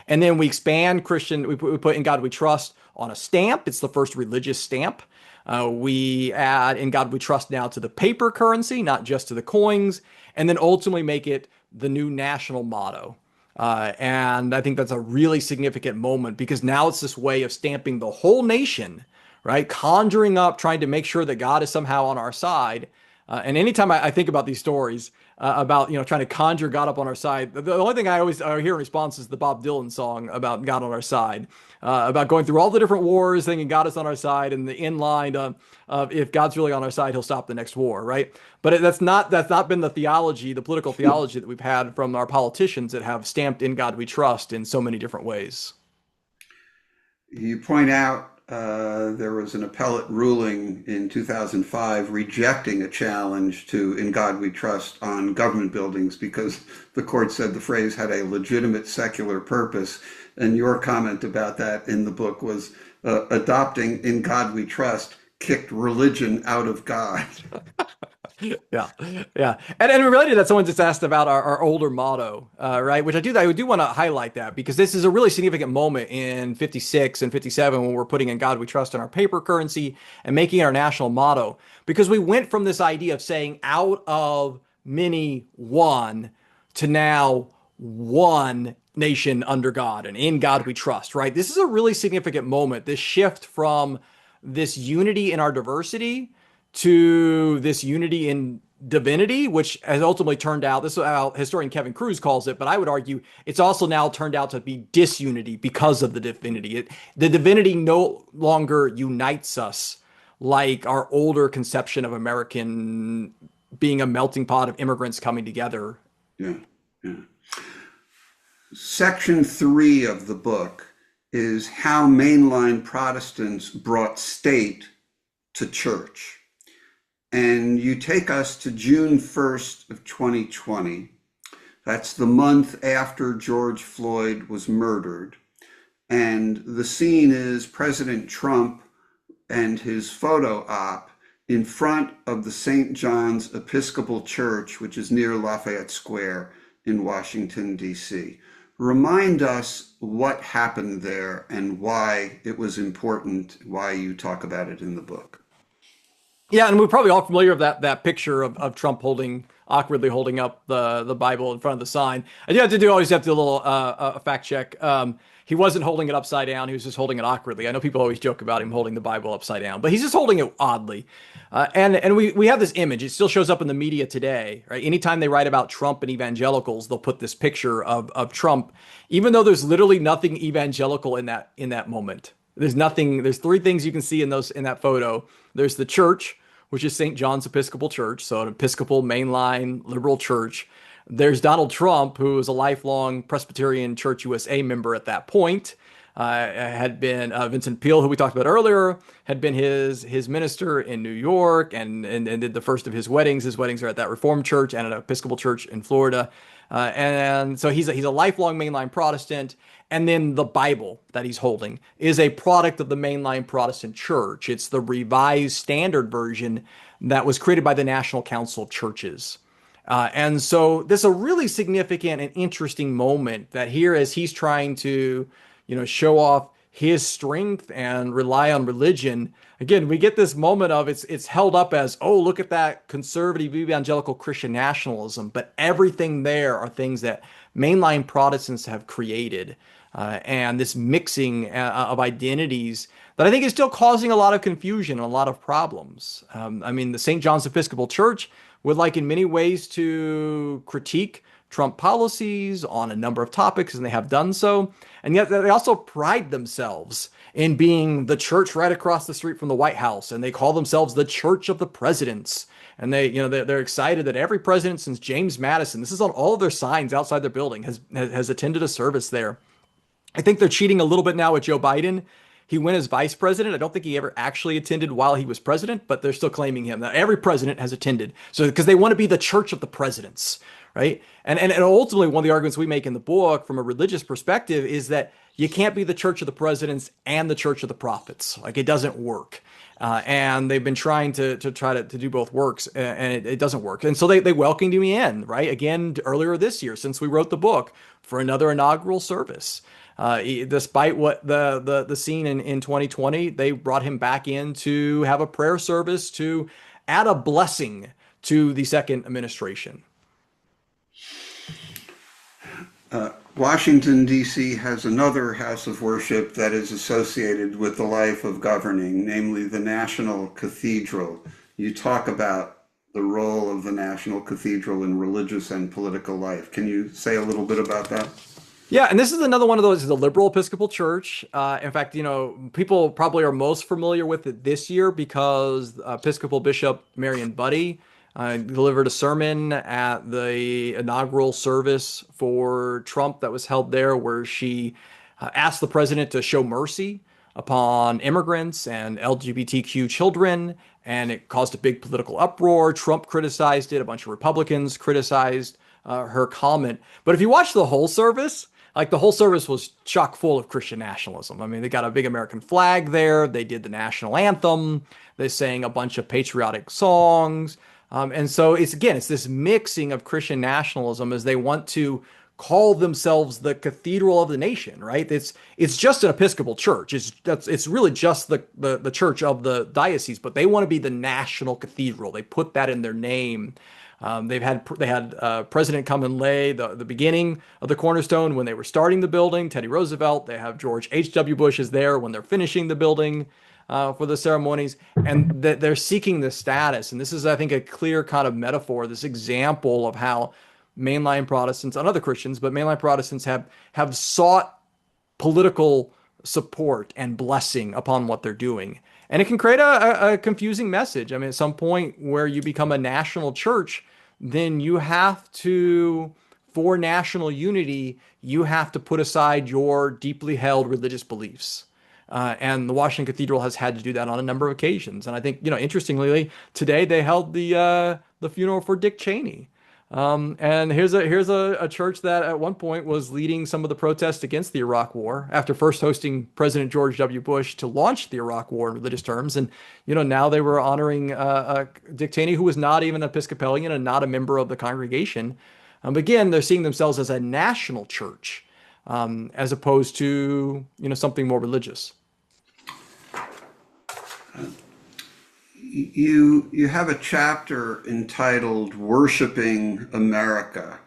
And then we expand we put "In God We Trust" on a stamp. It's the first religious stamp. We add "In God We Trust" now to the paper currency, not just to the coins, and then ultimately make it the new national motto. And I think that's a really significant moment because now it's this way of stamping the whole nation, right? Conjuring up, trying to make sure that God is somehow on our side. And anytime I think about these stories about, trying to conjure God up on our side, the only thing I always hear in response is the Bob Dylan song about God on our side, about going through all the different wars, thinking God is on our side, and the in line of if God's really on our side, he'll stop the next war, right? But that's not been the theology, the political theology that we've had from our politicians that have stamped "In God We Trust" in so many different ways. You point out there was an appellate ruling in 2005 rejecting a challenge to "In God We Trust" on government buildings because the court said the phrase had a legitimate secular purpose. And your comment about that in the book was adopting "In God We Trust" kicked religion out of God. Yeah, yeah, and related to that, someone just asked about our older motto, right? Which I do want to highlight that because this is a really significant moment in '56 and '57 when we're putting "In God We Trust" in our paper currency and making it our national motto. Because we went from this idea of saying "out of many one" to now one nation under God and "In God We Trust," right? This is a really significant moment. This shift from this unity in our diversity to this unity in divinity, which has ultimately turned out, this is how historian Kevin Cruz calls it, but I would argue it's also now turned out to be disunity because of the divinity. The divinity no longer unites us like our older conception of American being a melting pot of immigrants coming together. Yeah, yeah. Section 3 of the book is how mainline Protestants brought state to church. And you take us to June 1st of 2020. That's the month after George Floyd was murdered. And the scene is President Trump and his photo op in front of the St. John's Episcopal Church, which is near Lafayette Square in Washington, D.C. Remind us what happened there and why it was important, why you talk about it in the book. Yeah, and we're probably all familiar with that picture of Trump holding awkwardly holding up the Bible in front of the sign. I do have to do always have to do a little fact check. He wasn't holding it upside down. He was just holding it awkwardly. I know people always joke about him holding the Bible upside down, but he's just holding it oddly. And we have this image. It still shows up in the media today, right? Anytime they write about Trump and evangelicals, they'll put this picture of Trump, even though there's literally nothing evangelical in that moment. There's nothing. There's three things you can see in that photo. There's the church, which is St. John's Episcopal Church, so an Episcopal mainline liberal church. There's Donald Trump, who was a lifelong Presbyterian Church USA member at that point. Had been Vincent Peale, who we talked about earlier, had been his minister in New York and did the first of his weddings. His weddings are at that Reformed church and an Episcopal church in Florida. And so he's a lifelong mainline Protestant. And then the Bible that he's holding is a product of the mainline Protestant church. It's the Revised Standard Version that was created by the National Council of Churches. And so this is a really significant and interesting moment that here, as he's trying to, show off his strength and rely on religion. Again, we get this moment of it's held up as, oh, look at that conservative evangelical Christian nationalism. But everything there are things that mainline Protestants have created. And this mixing of identities that I think is still causing a lot of confusion and a lot of problems. The St. John's Episcopal Church would like in many ways to critique Trump policies on a number of topics, and they have done so. And yet they also pride themselves in being the church right across the street from the White House, and they call themselves the Church of the Presidents. And they're excited that every president since James Madison, this is on all of their signs outside their building, has attended a service there. I think they're cheating a little bit now with Joe Biden. He went as vice president. I don't think he ever actually attended while he was president, but they're still claiming him. Now, every president has attended. So because they want to be the church of the presidents, right? And ultimately, one of the arguments we make in the book from a religious perspective is that you can't be the church of the presidents and the church of the prophets. Like, it doesn't work. And they've been trying to do both works, and it doesn't work. And so they welcomed me in, right? Again, earlier this year, since we wrote the book, for another inaugural service. Despite what the scene in 2020, they brought him back in to have a prayer service to add a blessing to the second administration. Washington, D.C. has another house of worship that is associated with the life of governing, namely the National Cathedral. You talk about the role of the National Cathedral in religious and political life. Can you say a little bit about that? Yeah, and this is another one of those, the liberal Episcopal Church. In fact, people probably are most familiar with it this year because Episcopal Bishop Marion Budde delivered a sermon at the inaugural service for Trump that was held there, where she asked the president to show mercy upon immigrants and LGBTQ children, and it caused a big political uproar. Trump criticized it. A bunch of Republicans criticized her comment. But if you watch the whole service, the whole service was chock full of Christian nationalism. I mean, they got a big American flag there. They did the national anthem. They sang a bunch of patriotic songs. And so it's this mixing of Christian nationalism as they want to call themselves the cathedral of the nation, right? It's just an Episcopal church. It's really just the church of the diocese, but they want to be the national cathedral. They put that in their name. They had President come and lay the beginning of the cornerstone when they were starting the building, Teddy Roosevelt. They have George H.W. Bush is there when they're finishing the building for the ceremonies, and they're seeking this status. And this is, I think, a clear kind of metaphor, this example of how mainline Protestants and other Christians, but mainline Protestants have sought political support and blessing upon what they're doing. And it can create a confusing message. I mean, at some point where you become a national church, then you have to, for national unity, you have to put aside your deeply held religious beliefs. And the Washington Cathedral has had to do that on a number of occasions. And I think, interestingly, today they held the funeral for Dick Cheney. And here's a church that at one point was leading some of the protests against the Iraq War after first hosting President George W. Bush to launch the Iraq War in religious terms. And, now they were honoring Dick Cheney, who was not even Episcopalian and not a member of the congregation. Again, they're seeing themselves as a national church as opposed to, something more religious. You have a chapter entitled "Worshiping America."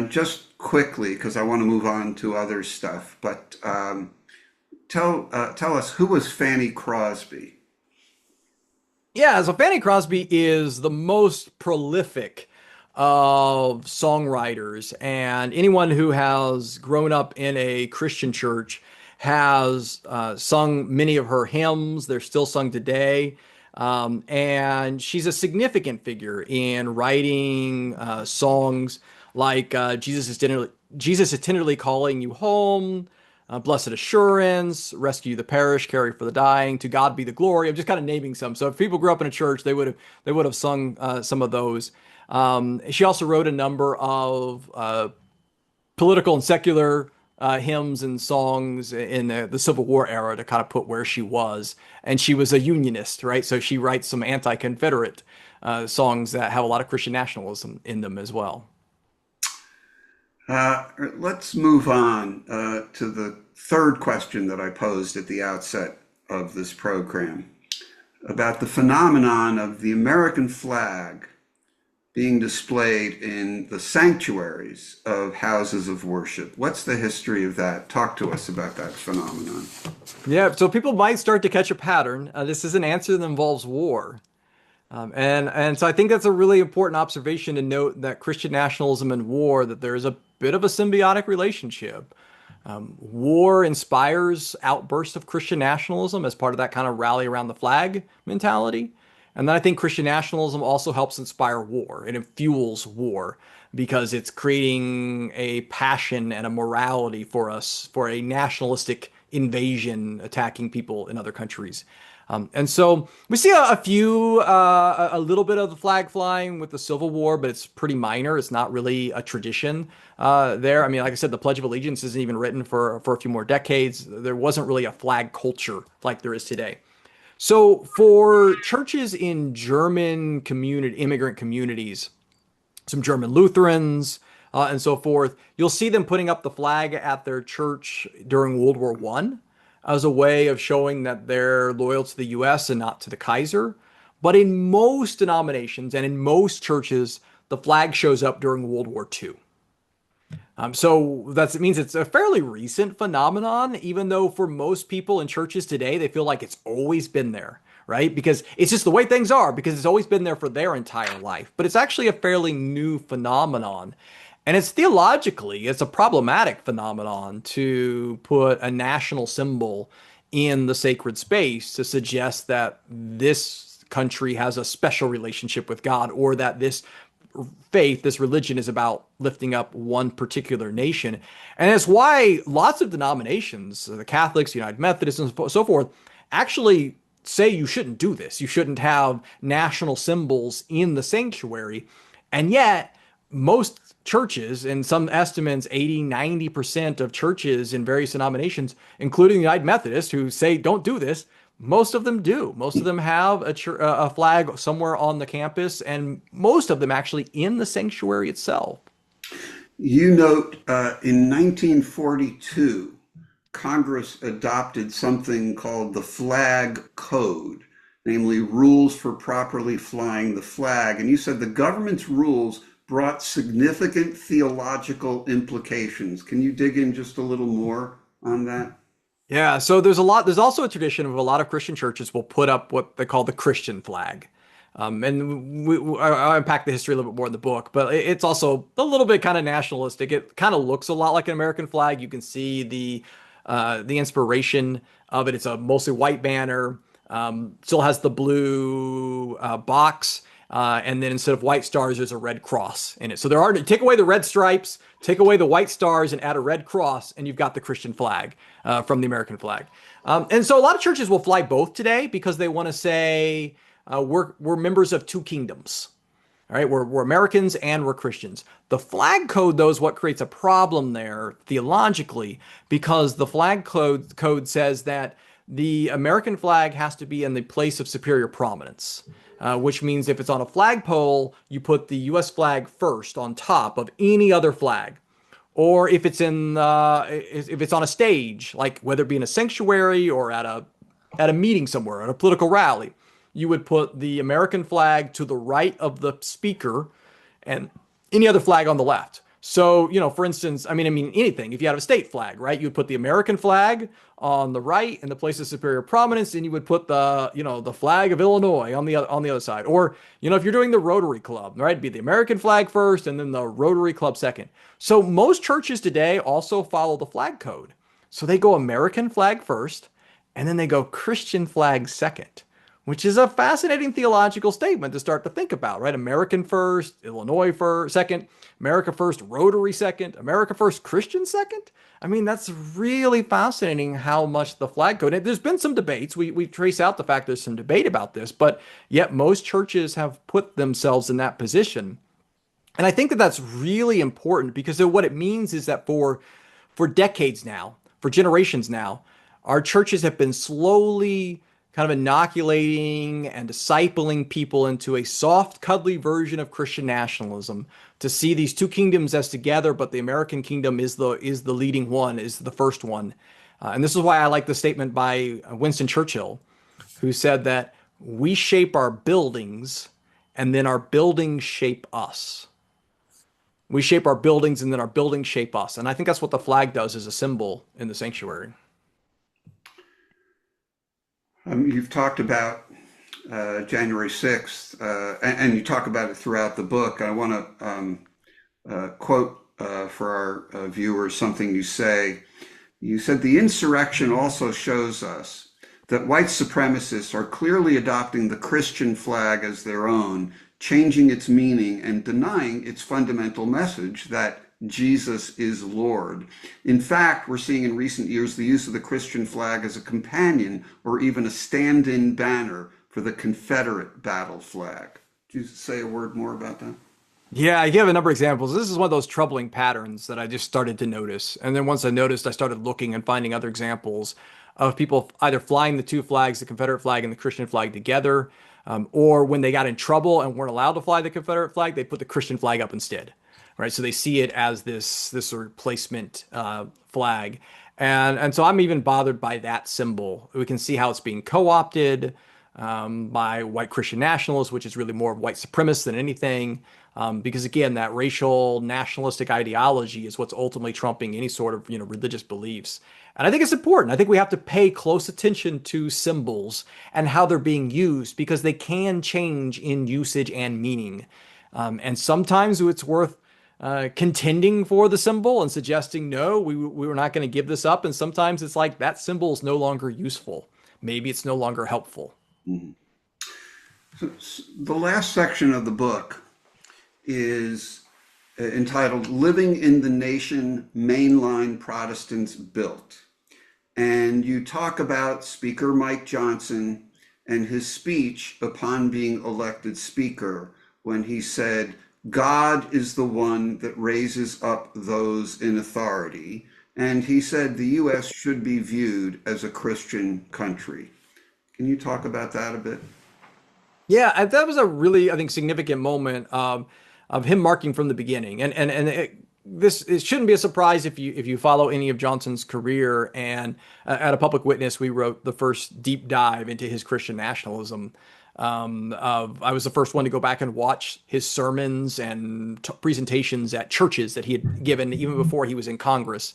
Just quickly, because I want to move on to other stuff, but tell us, who was Fanny Crosby? Yeah, so Fanny Crosby is the most prolific of songwriters, and anyone who has grown up in a Christian church has sung many of her hymns. They're still sung today. And she's a significant figure in writing songs like Jesus is tenderly calling you home, Blessed Assurance, Rescue the Perish, Carry for the Dying, To God Be the Glory. I'm just kind of naming some. So if people grew up in a church, they would have sung some of those. She also wrote a number of political and secular hymns and songs in the Civil War era to kind of put where she was. And she was a Unionist, right? So she writes some anti-Confederate songs that have a lot of Christian nationalism in them as well. Let's move on to the third question that I posed at the outset of this program about the phenomenon of the American flag being displayed in the sanctuaries of houses of worship. What's the history of that? Talk to us about that phenomenon. Yeah, so people might start to catch a pattern. This is an answer that involves war. And so I think that's a really important observation to note that Christian nationalism and war, that there's a bit of a symbiotic relationship. War inspires outbursts of Christian nationalism as part of that kind of rally around the flag mentality. And then I think Christian nationalism also helps inspire war and it fuels war because it's creating a passion and a morality for us for a nationalistic invasion attacking people in other countries. And so we see a little bit of the flag flying with the Civil War, but it's pretty minor. It's not really a tradition there. I mean, like I said, the Pledge of Allegiance isn't even written for a few more decades. There wasn't really a flag culture like there is today. So for churches in German immigrant communities, some German Lutherans, and so forth, you'll see them putting up the flag at their church during World War I as a way of showing that they're loyal to the US and not to the Kaiser. But in most denominations and in most churches, the flag shows up during World War II. So it means it's a fairly recent phenomenon, even though for most people in churches today, they feel like it's always been there, right? Because it's just the way things are, because it's always been there for their entire life. But it's actually a fairly new phenomenon. And it's a problematic phenomenon to put a national symbol in the sacred space to suggest that this country has a special relationship with God or that this faith, this religion is about lifting up one particular nation. And it's why lots of denominations, the Catholics, United Methodists, and so forth, actually say you shouldn't do this. You shouldn't have national symbols in the sanctuary. And yet, most churches, in some estimates, 80-90% of churches in various denominations, including the United Methodists, who say don't do this, most of them do. Most of them have a flag somewhere on the campus, and most of them actually in the sanctuary itself. You note in 1942, Congress adopted something called the Flag Code, namely rules for properly flying the flag. And you said the government's rules brought significant theological implications. Can you dig in just a little more on that? Yeah, so there's also a tradition of a lot of Christian churches will put up what they call the Christian flag. I unpack the history a little bit more in the book, but it's also a little bit kind of nationalistic. It kind of looks a lot like an American flag. You can see the inspiration of it. It's a mostly white banner, still has the blue box. And then instead of white stars, there's a red cross in it. So take away the red stripes, take away the white stars, and add a red cross, and you've got the Christian flag from the American flag. And so a lot of churches will fly both today because they want to say we're members of two kingdoms. All right, we're Americans and we're Christians. The flag code, though, is what creates a problem there theologically, because the flag code says that the American flag has to be in the place of superior prominence. Which means if it's on a flagpole, you put the U.S. flag first on top of any other flag. Or if it's on a stage, like whether it be in a sanctuary or at a meeting somewhere, at a political rally, you would put the American flag to the right of the speaker and any other flag on the left. So, for instance, I mean anything. If you had a state flag, right, you would put the American flag on the right in the place of superior prominence, and you would put the flag of Illinois on the other side. Or, if you're doing the Rotary Club, right, it'd be the American flag first and then the Rotary Club second. So most churches today also follow the flag code. So they go American flag first, and then they go Christian flag second, which is a fascinating theological statement to start to think about, right? American first, Illinois first, second, America first, Rotary second, America first, Christian second. I mean, that's really fascinating how much the flag code. There's been some debates. We trace out the fact there's some debate about this, but yet most churches have put themselves in that position. And I think that that's really important because what it means is that for decades now, for generations now, our churches have been slowly kind of inoculating and discipling people into a soft, cuddly version of Christian nationalism to see these two kingdoms as together, but the American kingdom is the leading one, is the first one. And this is why I like the statement by Winston Churchill, who said that we shape our buildings and then our buildings shape us. We shape our buildings and then our buildings shape us. And I think that's what the flag does as a symbol in the sanctuary. You've talked about January 6th, and you talk about it throughout the book. I want to quote for our viewers something you say. You said, "The insurrection also shows us that white supremacists are clearly adopting the Christian flag as their own, changing its meaning and denying its fundamental message that Jesus is Lord. In fact, we're seeing in recent years the use of the Christian flag as a companion or even a stand-in banner for the Confederate battle flag." Could you say a word more about that? Yeah, I give a number of examples. This is one of those troubling patterns that I just started to notice. And then once I noticed, I started looking and finding other examples of people either flying the two flags, the Confederate flag and the Christian flag together, or when they got in trouble and weren't allowed to fly the Confederate flag, they put the Christian flag up instead. Right, so they see it as this replacement flag, and so I'm even bothered by that symbol. We can see how it's being co-opted by white Christian nationalists, which is really more of white supremacists than anything, because again, that racial nationalistic ideology is what's ultimately trumping any sort of religious beliefs. And I think it's important. I think we have to pay close attention to symbols and how they're being used because they can change in usage and meaning, and sometimes it's worth contending for the symbol and suggesting, no, we were not going to give this up. And sometimes it's like that symbol is no longer useful. Maybe it's no longer helpful. Mm-hmm. So the last section of the book is entitled "Living in the Nation Mainline Protestants Built." And you talk about Speaker Mike Johnson and his speech upon being elected speaker when he said, "God is the one that raises up those in authority." And he said the U.S. should be viewed as a Christian country. Can you talk about that a bit? Yeah, that was a really, I think, significant moment of him marking from the beginning. And it shouldn't be a surprise if you follow any of Johnson's career. And at A Public Witness, we wrote the first deep dive into his Christian nationalism. I was the first one to go back and watch his sermons and presentations at churches that he had given even before he was in Congress.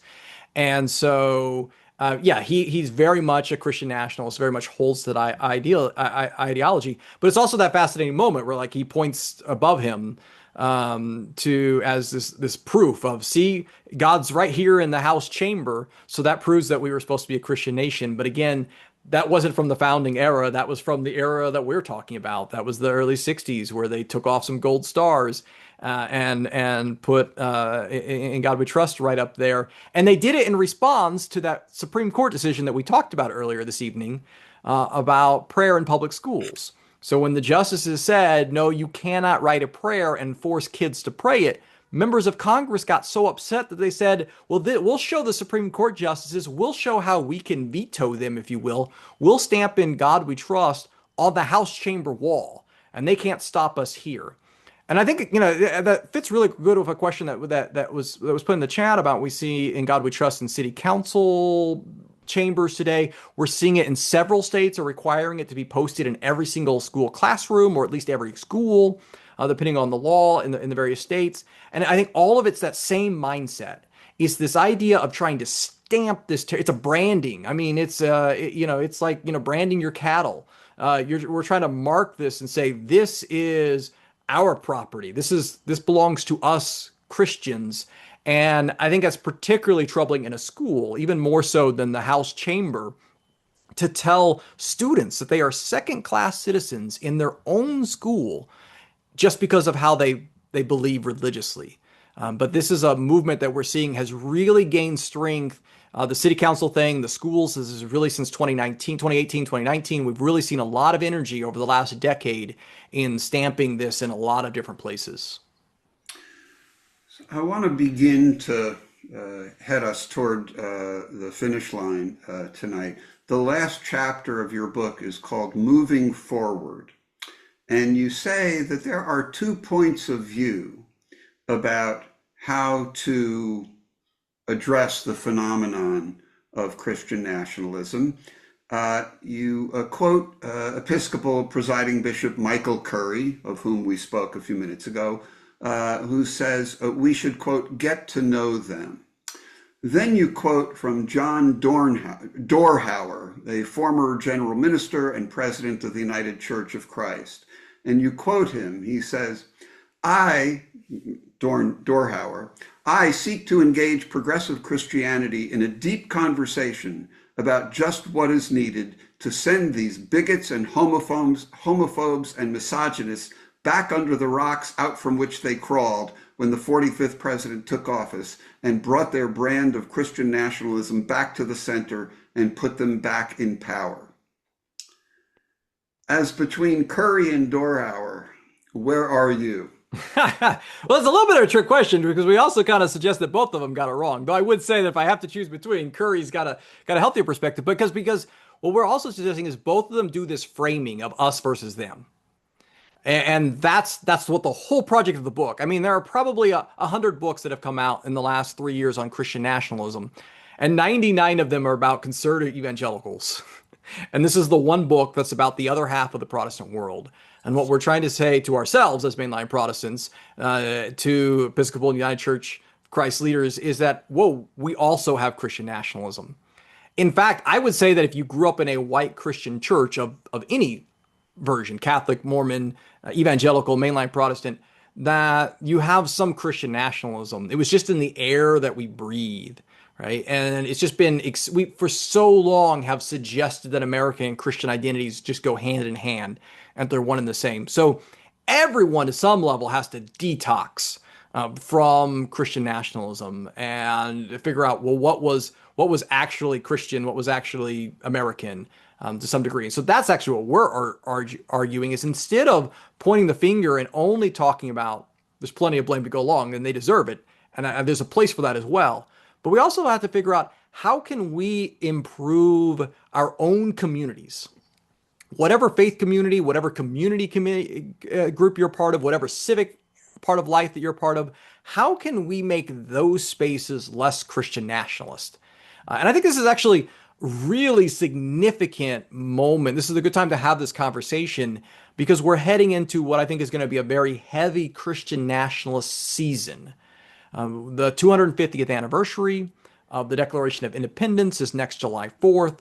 And so, he's very much a Christian nationalist, very much holds that ideology. But it's also that fascinating moment where, like, he points above him to as this proof of, see, God's right here in the House chamber, so that proves that we were supposed to be a Christian nation. But again, that wasn't from the founding era. That was from the era that we're talking about. That was the early 60s where they took off some gold stars and put In God We Trust right up there. And they did it in response to that Supreme Court decision that we talked about earlier this evening about prayer in public schools. So when the justices said, no, you cannot write a prayer and force kids to pray it, members of Congress got so upset that they said, well, we'll show the Supreme Court justices, we'll show how we can veto them, if you will. We'll stamp In God We Trust on the House chamber wall, and they can't stop us here. And I think, that fits really good with a question that was put in the chat about we see In God We Trust in city council chambers today. We're seeing it in several states are requiring it to be posted in every single school classroom, or at least every school, depending on the law in the various states. And I think all of it's that same mindset. It's this idea of trying to stamp this. It's a branding. I mean, it's like, branding your cattle. We're trying to mark this and say, this is our property. This belongs to us Christians. And I think that's particularly troubling in a school, even more so than the House chamber, to tell students that they are second-class citizens in their own school just because of how they believe religiously. But this is a movement that we're seeing has really gained strength. The city council thing, the schools, this is really since 2019, 2018, 2019. We've really seen a lot of energy over the last decade in stamping this in a lot of different places. I want to begin to head us toward the finish line tonight. The last chapter of your book is called Moving Forward. And you say that there are 2 points of view about how to address the phenomenon of Christian nationalism. You quote Episcopal Presiding Bishop Michael Curry, of whom we spoke a few minutes ago, who says we should, quote, get to know them. Then you quote from John Dorhauer, a former general minister and president of the United Church of Christ. And you quote him, he says, Dorhauer, I seek to engage progressive Christianity in a deep conversation about just what is needed to send these bigots and homophobes and misogynists back under the rocks out from which they crawled when the 45th president took office and brought their brand of Christian nationalism back to the center and put them back in power. As between Curry and Dorhauer, where are you? Well, it's a little bit of a trick question because we also kind of suggest that both of them got it wrong. Though I would say that if I have to choose between, Curry's got a healthier perspective because what we're also suggesting is both of them do this framing of us versus them. And that's what the whole project of the book. I mean, there are probably 100 books that have come out in the last 3 years on Christian nationalism, and 99 of them are about conservative evangelicals. And this is the one book that's about the other half of the Protestant world. And what we're trying to say to ourselves as mainline Protestants, to Episcopal and United Church of Christ leaders, is that, whoa, we also have Christian nationalism. In fact, I would say that if you grew up in a white Christian church of any version, Catholic, Mormon, evangelical, mainline Protestant, that you have some Christian nationalism. It was just in the air that we breathe, right? And it's just been, we for so long have suggested that American and Christian identities just go hand in hand and they're one and the same. So everyone to some level has to detox from Christian nationalism and figure out, well, what was actually Christian, what was actually American, to some degree. And so that's actually what we're arguing is instead of pointing the finger and only talking about there's plenty of blame to go along and they deserve it. And there's a place for that as well. But we also have to figure out how can we improve our own communities, whatever faith community, whatever community group you're part of, whatever civic part of life that you're part of, how can we make those spaces less Christian nationalist? And I think this is actually really significant moment. This is a good time to have this conversation because we're heading into what I think is going to be a very heavy Christian nationalist season. The 250th anniversary of the Declaration of Independence is next July 4th.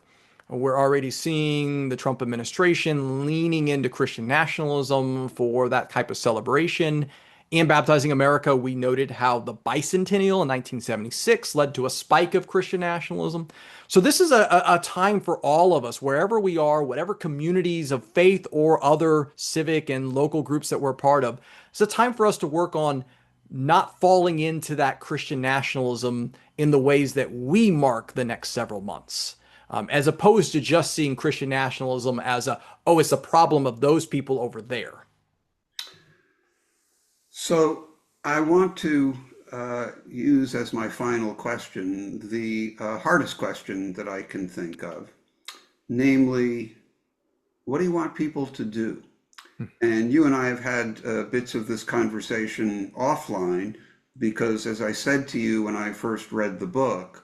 We're already seeing the Trump administration leaning into Christian nationalism for that type of celebration. In Baptizing America, we noted how the bicentennial in 1976 led to a spike of Christian nationalism. So this is a time for all of us, wherever we are, whatever communities of faith or other civic and local groups that we're part of. It's a time for us to work on not falling into that Christian nationalism in the ways that we mark the next several months, as opposed to just seeing Christian nationalism as it's a problem of those people over there. So I want to use as my final question the hardest question that I can think of, namely, what do you want people to do? And you and I have had bits of this conversation offline because, as I said to you when I first read the book,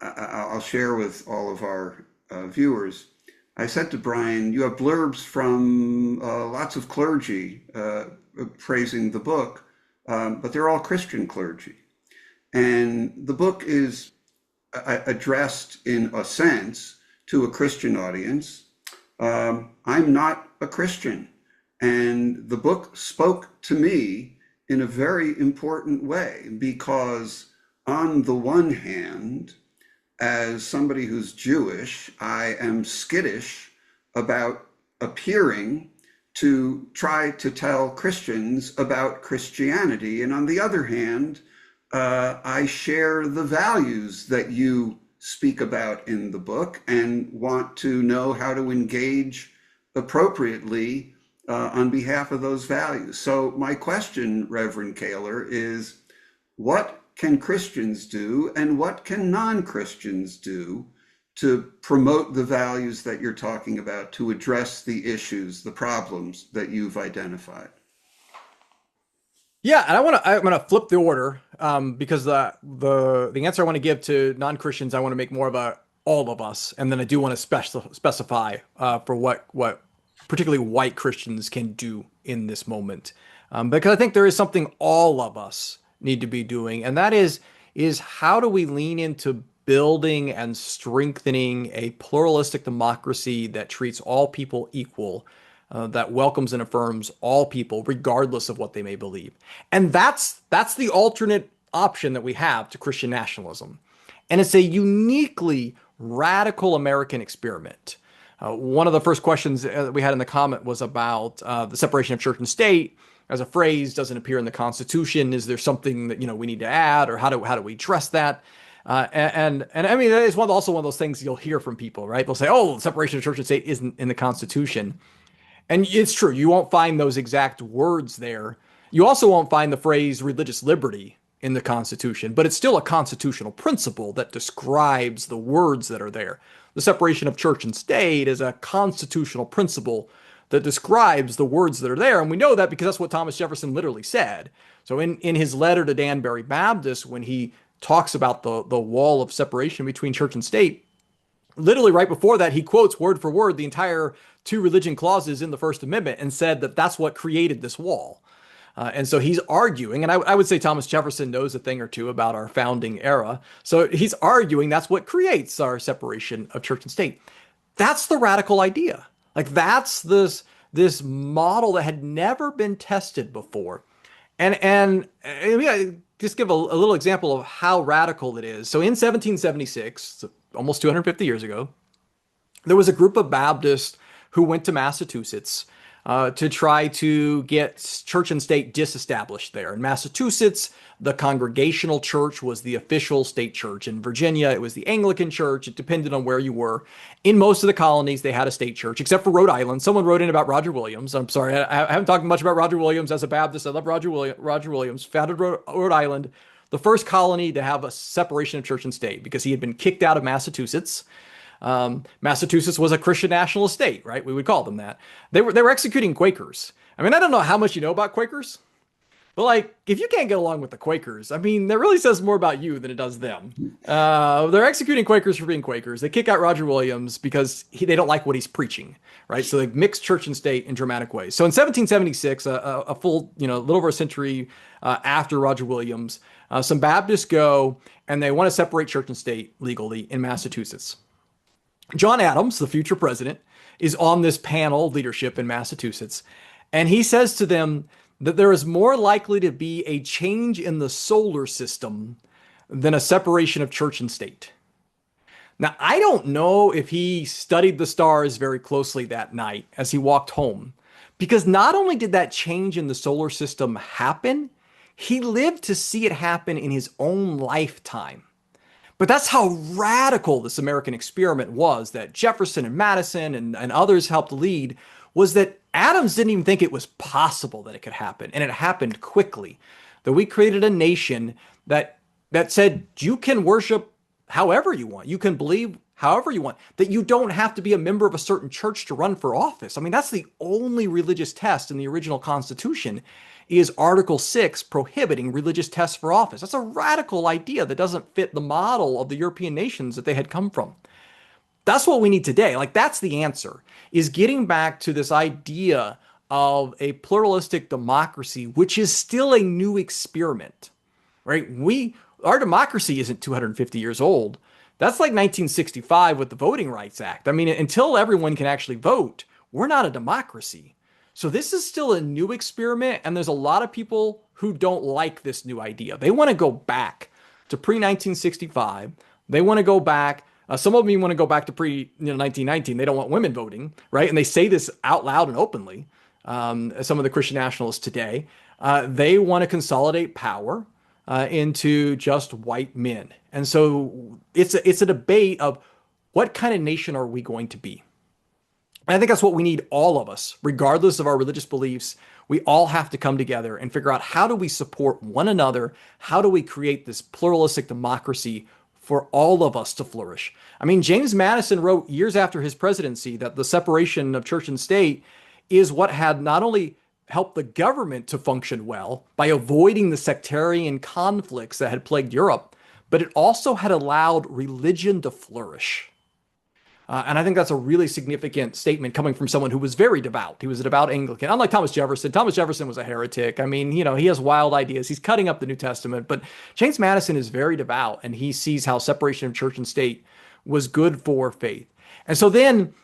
I'll share with all of our viewers. I said to Brian, you have blurbs from lots of clergy praising the book, but they're all Christian clergy. And the book is addressed in a sense to a Christian audience. I'm not a Christian. And the book spoke to me in a very important way because, on the one hand, as somebody who's Jewish, I am skittish about appearing to try to tell Christians about Christianity. And on the other hand, I share the values that you speak about in the book and want to know how to engage appropriately on behalf of those values. So my question, Reverend Kaylor, is what can Christians do and what can non-Christians do to promote the values that you're talking about, to address the issues, the problems that you've identified? Yeah, and I'm gonna flip the order because the answer I want to give to non-Christians, I want to make more of a all of us, and then I do want to specify for what particularly white Christians can do in this moment, because I think there is something all of us need to be doing, and that is how do we lean into building and strengthening a pluralistic democracy that treats all people equal, that welcomes and affirms all people, regardless of what they may believe. And that's the alternate option that we have to Christian nationalism. And it's a uniquely radical American experiment. One of the first questions that we had in the comment was about the separation of church and state. As a phrase, doesn't appear in the Constitution. Is there something that we need to add, or how do we address that? And I mean, that is also one of those things you'll hear from people, right? They'll say, "Oh, separation of church and state isn't in the Constitution." And it's true, you won't find those exact words there. You also won't find the phrase religious liberty in the Constitution, but it's still a constitutional principle that describes the words that are there. The separation of church and state is a constitutional principle that describes the words that are there. And we know that because that's what Thomas Jefferson literally said. So in his letter to Danbury Baptist, when he talks about the wall of separation between church and state, literally right before that, he quotes word for word the entire two religion clauses in the First Amendment and said that that's what created this wall. And so he's arguing, and I would say Thomas Jefferson knows a thing or two about our founding era. So he's arguing that's what creates our separation of church and state. That's the radical idea. Like, that's this model that had never been tested before. And just give a little example of how radical it is. So in 1776, almost 250 years ago, there was a group of Baptists who went to Massachusetts to try to get church and state disestablished there. In Massachusetts, the Congregational Church was the official state church. In Virginia, it was the Anglican Church. It depended on where you were. In most of the colonies, they had a state church, except for Rhode Island. Someone wrote in about Roger Williams. I'm sorry, I haven't talked much about Roger Williams as a Baptist. I love Roger Williams, founded Rhode Island, the first colony to have a separation of church and state because he had been kicked out of Massachusetts. Massachusetts was a Christian national state, right? We would call them that. They were executing Quakers. I mean, I don't know how much you know about Quakers, but like, if you can't get along with the Quakers, I mean, that really says more about you than it does them. They're executing Quakers for being Quakers. They kick out Roger Williams because they don't like what he's preaching, right? So they mix church and state in dramatic ways. So in 1776, a full, little over a century after Roger Williams, some Baptists go and they want to separate church and state legally in Massachusetts. John Adams, the future president, is on this panel of leadership in Massachusetts, and he says to them that there is more likely to be a change in the solar system than a separation of church and state. Now, I don't know if he studied the stars very closely that night as he walked home, because not only did that change in the solar system happen, he lived to see it happen in his own lifetime. But that's how radical this American experiment was that Jefferson and Madison and others helped lead, was that Adams didn't even think it was possible that it could happen. And it happened quickly. That we created a nation that said you can worship however you want. You can believe however you want, that you don't have to be a member of a certain church to run for office. I mean, that's the only religious test in the original Constitution is Article 6 prohibiting religious tests for office. That's a radical idea that doesn't fit the model of the European nations that they had come from. That's what we need today. Like, that's the answer, is getting back to this idea of a pluralistic democracy, which is still a new experiment, right? Our democracy isn't 250 years old. That's like 1965 with the Voting Rights Act. I mean, until everyone can actually vote, we're not a democracy. So this is still a new experiment, and there's a lot of people who don't like this new idea. They want to go back to pre-1965. They want to go back. Some of them even want to go back to pre-1919. They don't want women voting, right? And they say this out loud and openly. Some of the Christian nationalists today, they want to consolidate power into just white men. And so it's a debate of what kind of nation are we going to be? And I think that's what we need, all of us, regardless of our religious beliefs. We all have to come together and figure out, how do we support one another? How do we create this pluralistic democracy for all of us to flourish? I mean, James Madison wrote years after his presidency that the separation of church and state is what had not only helped the government to function well by avoiding the sectarian conflicts that had plagued Europe, but it also had allowed religion to flourish. And I think that's a really significant statement coming from someone who was very devout. He was a devout Anglican, unlike Thomas Jefferson. Thomas Jefferson was a heretic. I mean, he has wild ideas. He's cutting up the New Testament. But James Madison is very devout, and he sees how separation of church and state was good for faith. And so then,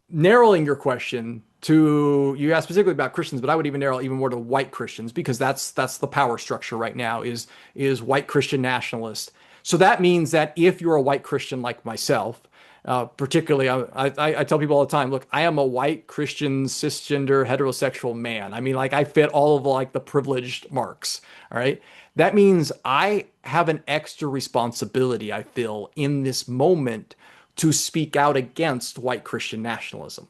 narrowing your question to, you asked specifically about Christians, but I would even narrow even more to white Christians, because that's the power structure right now is white Christian nationalists. So that means that if you're a white Christian like myself, particularly, I tell people all the time, look, I am a white Christian cisgender heterosexual man. I mean, like, I fit all of like the privileged marks. All right. That means I have an extra responsibility, I feel, in this moment to speak out against white Christian nationalism.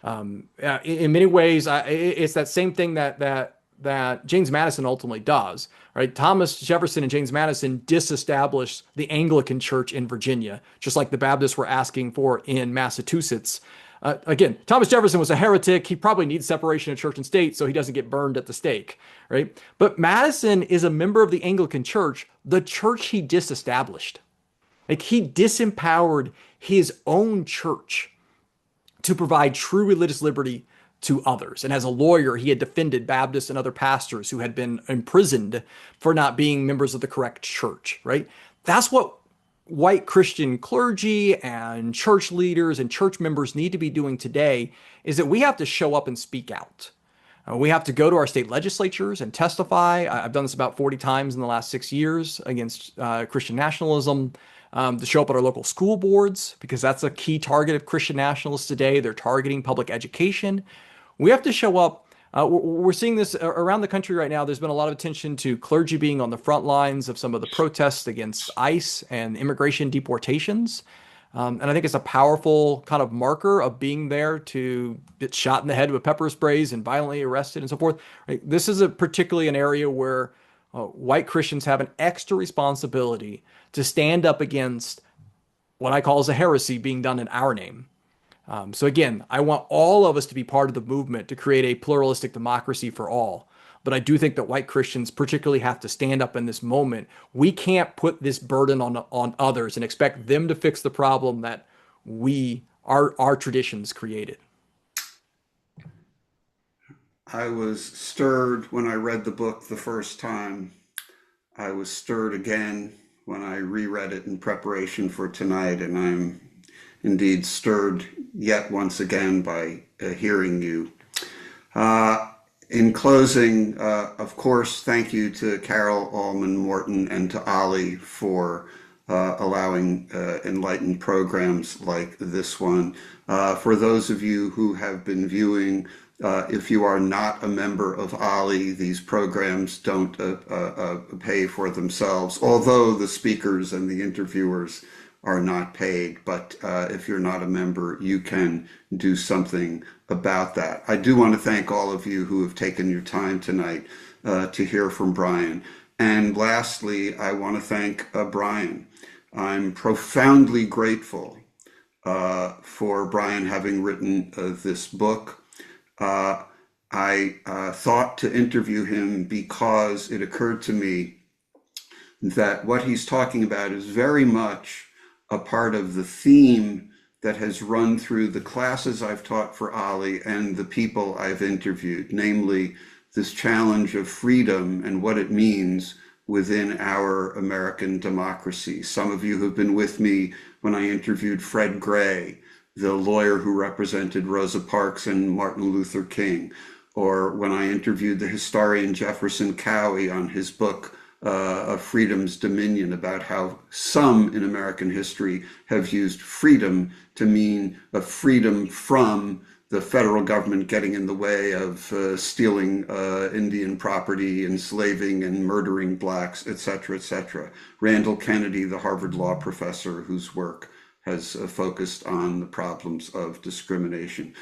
In many ways, it's that same thing that James Madison ultimately does. Right? Thomas Jefferson and James Madison disestablished the Anglican Church in Virginia, just like the Baptists were asking for in Massachusetts. Again, Thomas Jefferson was a heretic. He probably needs separation of church and state so he doesn't get burned at the stake, right? But Madison is a member of the Anglican Church, the church he disestablished. Like, he disempowered his own church to provide true religious liberty to others. And as a lawyer, he had defended Baptists and other pastors who had been imprisoned for not being members of the correct church, right? That's what white Christian clergy and church leaders and church members need to be doing today, is that we have to show up and speak out. We have to go to our state legislatures and testify. I've done this about 40 times in the last 6 years against Christian nationalism. To show up at our local school boards, because that's a key target of Christian nationalists today. They're targeting public education. We have to show up. We're seeing this around the country right now. There's been a lot of attention to clergy being on the front lines of some of the protests against ICE and immigration deportations. And I think it's a powerful kind of marker of being there to get shot in the head with pepper sprays and violently arrested and so forth. Right? This is particularly an area where white Christians have an extra responsibility to stand up against what I call as a heresy being done in our name. So again, I want all of us to be part of the movement to create a pluralistic democracy for all. But I do think that white Christians particularly have to stand up in this moment. We can't put this burden on others and expect them to fix the problem that our traditions created. I was stirred when I read the book the first time. I was stirred again when I reread it in preparation for tonight, and I'm indeed stirred yet once again by hearing you. In closing, of course, thank you to Carol Allman Morton and to OLLI for allowing enlightened programs like this one. For those of you who have been viewing, if you are not a member of OLLI, these programs don't pay for themselves, although the speakers and the interviewers are not paid. But if you're not a member, you can do something about that. I do want to thank all of you who have taken your time tonight to hear from Brian. And lastly, I want to thank Brian. I'm profoundly grateful for Brian having written this book. I thought to interview him because it occurred to me that what he's talking about is very much a part of the theme that has run through the classes I've taught for OLLI and the people I've interviewed, namely this challenge of freedom and what it means within our American democracy. Some of you have been with me when I interviewed Fred Gray, the lawyer who represented Rosa Parks and Martin Luther King, or when I interviewed the historian Jefferson Cowie on his book, of Freedom's Dominion, about how some in American history have used freedom to mean a freedom from the federal government getting in the way of stealing Indian property, enslaving and murdering blacks, etc., etc. Randall Kennedy, the Harvard law professor whose work has focused on the problems of discrimination.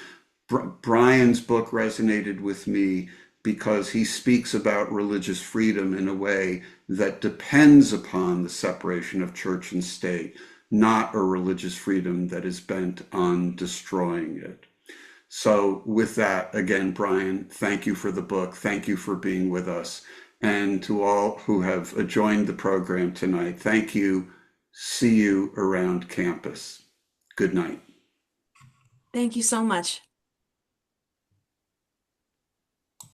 Brian's book resonated with me because he speaks about religious freedom in a way that depends upon the separation of church and state, not a religious freedom that is bent on destroying it. So with that, again, Brian, thank you for the book. Thank you for being with us. And to all who have joined the program tonight, thank you. See you around campus. Good night. Thank you so much.